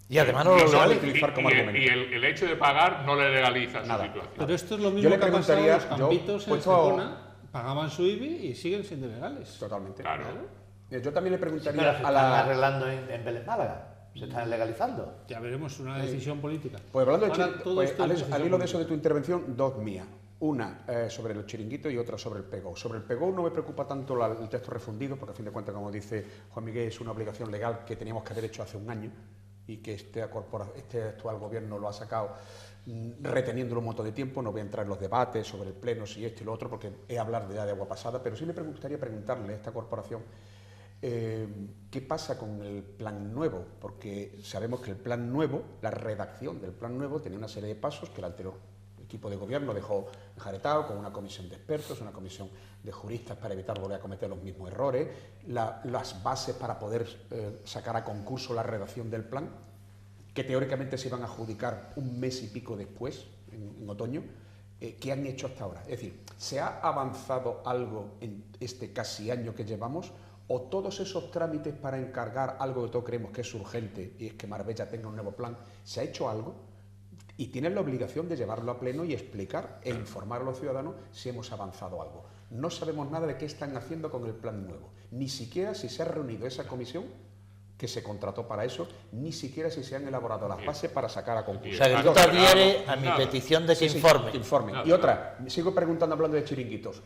Y además no lo Eso legaliza. lo utilizar como argumento. Y el hecho de pagar no le legaliza Nada. su situación. Pero esto es lo Yo mismo le que ha pasado preguntaría, los campitos yo, en puesto- Estepona, pagaban su IBI y siguen siendo ilegales. Totalmente. Claro. Yo también le Pero preguntaría se a están la... arreglando en Vélez Málaga. Se están legalizando. Ya veremos una decisión política. Pues hablando de Ahora, chiringuitos, todo pues, esto es decisión al hilo de eso política. de tu intervención, dos mías. Una sobre los chiringuitos y otra sobre el PEGO. Sobre el PEGO no me preocupa tanto el texto refundido, porque a fin de cuentas, como dice Juan Miguel, es una obligación legal que teníamos que haber hecho hace un año y que este actual gobierno lo ha sacado reteniéndolo un montón de tiempo. No voy a entrar en los debates sobre el pleno, si esto y lo otro, porque es hablar ya de agua pasada, pero sí me gustaría preguntarle a esta corporación ¿qué pasa con el plan nuevo? Porque sabemos que el plan nuevo, la redacción del plan nuevo, tenía una serie de pasos que el anterior equipo de gobierno dejó enjaretado con una comisión de expertos, una comisión de juristas para evitar volver a cometer los mismos errores, las bases para poder sacar a concurso la redacción del plan, que teóricamente se iban a adjudicar un mes y pico después, en otoño. ¿Qué han hecho hasta ahora? Es decir, ¿se ha avanzado algo en este casi año que llevamos? ¿O todos esos trámites para encargar algo que todos creemos que es urgente y es que Marbella tenga un nuevo plan, se ha hecho algo? Y tienen la obligación de llevarlo a pleno y explicar e informar a los ciudadanos si hemos avanzado algo. No sabemos nada de qué están haciendo con el plan nuevo, ni siquiera si se ha reunido esa comisión que se contrató para eso, ni siquiera si se han elaborado las bases para sacar a concurso. O sea, que tú te Nada, adhieres a mi nada. petición de que Sí, informe. que informe. Nada, Y otra, sigo preguntando hablando de chiringuitos.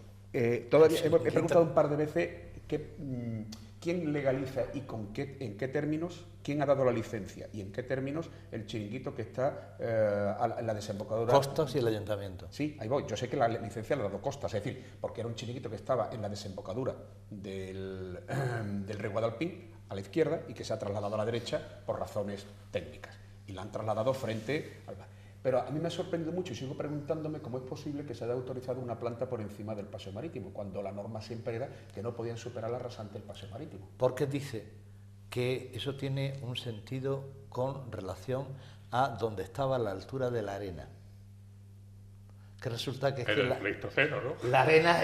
Todavía he preguntado un par de veces quién legaliza y en qué términos, quién ha dado la licencia y en qué términos el chiringuito que está en la desembocadura. Costas y el ayuntamiento. Sí, ahí voy. Yo sé que la licencia le ha dado Costas, es decir, porque era un chiringuito que estaba en la desembocadura del río Guadalpín, a la izquierda, y que se ha trasladado a la derecha por razones técnicas. Y la han trasladado frente al... Pero a mí me ha sorprendido mucho y sigo preguntándome cómo es posible que se haya autorizado una planta por encima del paseo marítimo, cuando la norma siempre era que no podían superar la rasante del paseo marítimo. Porque dice que eso tiene un sentido con relación a donde estaba la altura de la arena. Que resulta que es En que el Pleistoceno, ¿no? la arena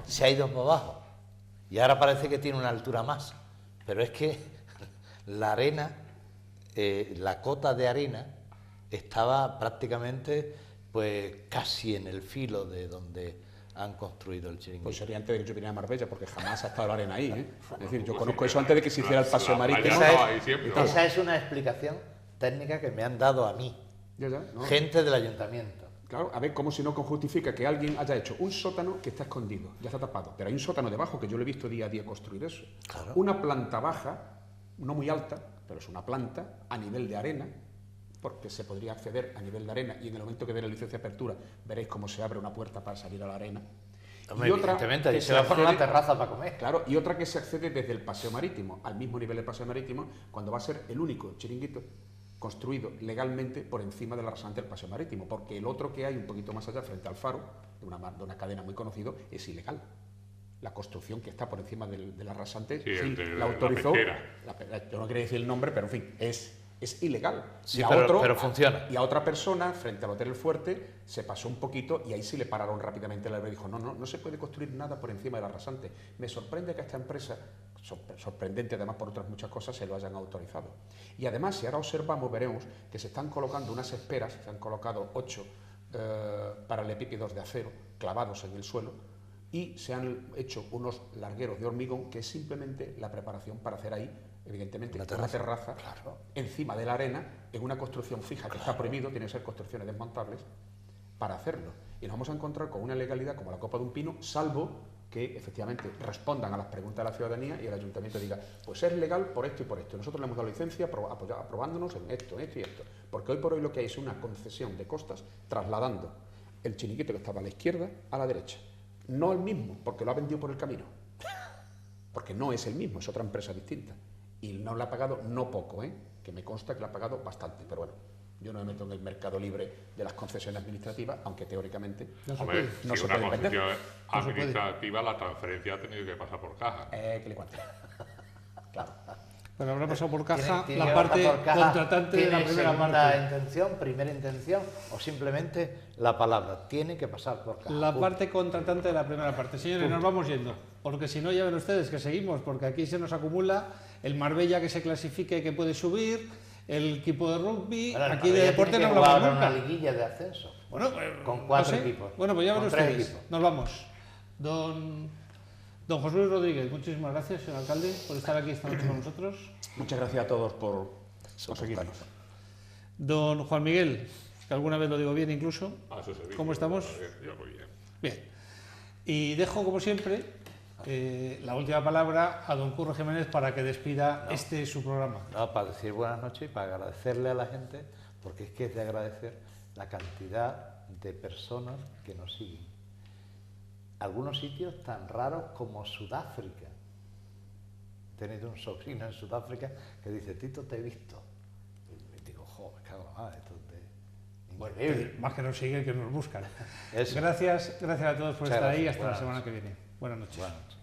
se ha ido para abajo. Y ahora parece que tiene una altura más. Pero es que la arena, la cota de arena, estaba prácticamente pues casi en el filo de donde han construido el chiringuito. Pues sería antes de que yo viniera a Marbella, porque jamás ha estado la arena ahí, ¿eh? Es decir, yo conozco eso antes de que se hiciera el paseo marítimo. estaba ahí siempre. Esa es una explicación técnica que me han dado a mí, Ya, ¿no? gente del ayuntamiento. Claro, a ver, cómo si no justifica que alguien haya hecho un sótano que está escondido, ya está tapado, pero hay un sótano debajo que yo lo he visto día a día construir eso. Claro. Una planta baja, no muy alta, pero es una planta a nivel de arena, porque se podría acceder a nivel de arena y en el momento que dé la licencia de apertura veréis cómo se abre una puerta para salir a la arena. Hombre, evidentemente, ahí que se va a poner una accede- terraza para comer. Claro, y otra que se accede desde el paseo marítimo, al mismo nivel del paseo marítimo, cuando va a ser el único chiringuito construido legalmente por encima de la rasante del paseo marítimo, porque el otro que hay un poquito más allá, frente al faro, de una cadena muy conocido, es ilegal. la construcción que está por encima de la rasante, Sí, el de la autorizó. la pesquera. Yo no quería decir el nombre, pero en fin, es ilegal. Sí, y pero funciona. Y a otra persona, frente al Hotel El Fuerte, se pasó un poquito y ahí sí le pararon rápidamente la y dijo, no se puede construir nada por encima de la rasante. Me sorprende que a esta empresa, sorprendente además por otras muchas cosas, se lo hayan autorizado. Y además, si ahora observamos, veremos que se están colocando unas esperas, se han colocado 8 paralelepípedos de acero clavados en el suelo, y se han hecho unos largueros de hormigón, que es simplemente la preparación para hacer ahí, evidentemente, una terraza claro, encima de la arena, en una construcción fija que está prohibido, tienen que ser construcciones desmontables, para hacerlo. Y nos vamos a encontrar con una legalidad como la copa de un pino, salvo que efectivamente respondan a las preguntas de la ciudadanía y el ayuntamiento diga, pues es legal por esto y por esto. Nosotros le hemos dado licencia aprobándonos en esto y esto. Porque hoy por hoy lo que hay es una concesión de costas trasladando el chiringuito que estaba a la izquierda a la derecha. No el mismo, porque lo ha vendido por el camino. Porque no es el mismo, es otra empresa distinta. Y no le ha pagado no poco, que me consta que le ha pagado bastante. Pero bueno, yo no me meto en el mercado libre de las concesiones administrativas, aunque teóricamente Hombre, no si se una puede vender. concesión administrativa, la transferencia ha tenido que pasar por caja. Que le cuente. Claro. Pero habrá pasado por caja Tiene la que parte pasar por caja. contratante de la ¿Tiene primera segunda parte. intención, primera intención o simplemente la palabra? Tiene que pasar por caja. La Punto. parte contratante de la primera parte. Señores, nos vamos yendo, porque si no, ya ven ustedes que seguimos, porque aquí se nos acumula el Marbella que se clasifique y que puede subir, el equipo de rugby, Bueno, el aquí de Marbella deporte tiene no que jugar hablamos ahora nunca. una liguilla de ascenso. Bueno, Con 4 no sé. equipos. Bueno, pues ya ven Con 3 ustedes. equipos. Nos vamos. Don José Luis Rodríguez, muchísimas gracias, señor alcalde, por estar aquí esta noche con nosotros. Muchas gracias a todos por seguirnos. Don Juan Miguel, que alguna vez lo digo bien incluso. A su servicio. ¿Cómo estamos? Yo muy bien. Bien. Y dejo, como siempre, la última palabra a don Curro Jiménez para que despida su programa. No, para decir buenas noches y para agradecerle a la gente, porque es que es de agradecer la cantidad de personas que nos siguen. Algunos sitios tan raros como Sudáfrica. He tenido un sobrino en Sudáfrica que dice, Tito, te he visto. Y digo, jo, me cago en la madre, esto es increíble. Más que nos siguen, que nos buscan. Eso. Gracias a todos por Muchas estar ahí. gracias. Hasta la Buenas semana noches. que viene. Buenas noches. Buenas noches.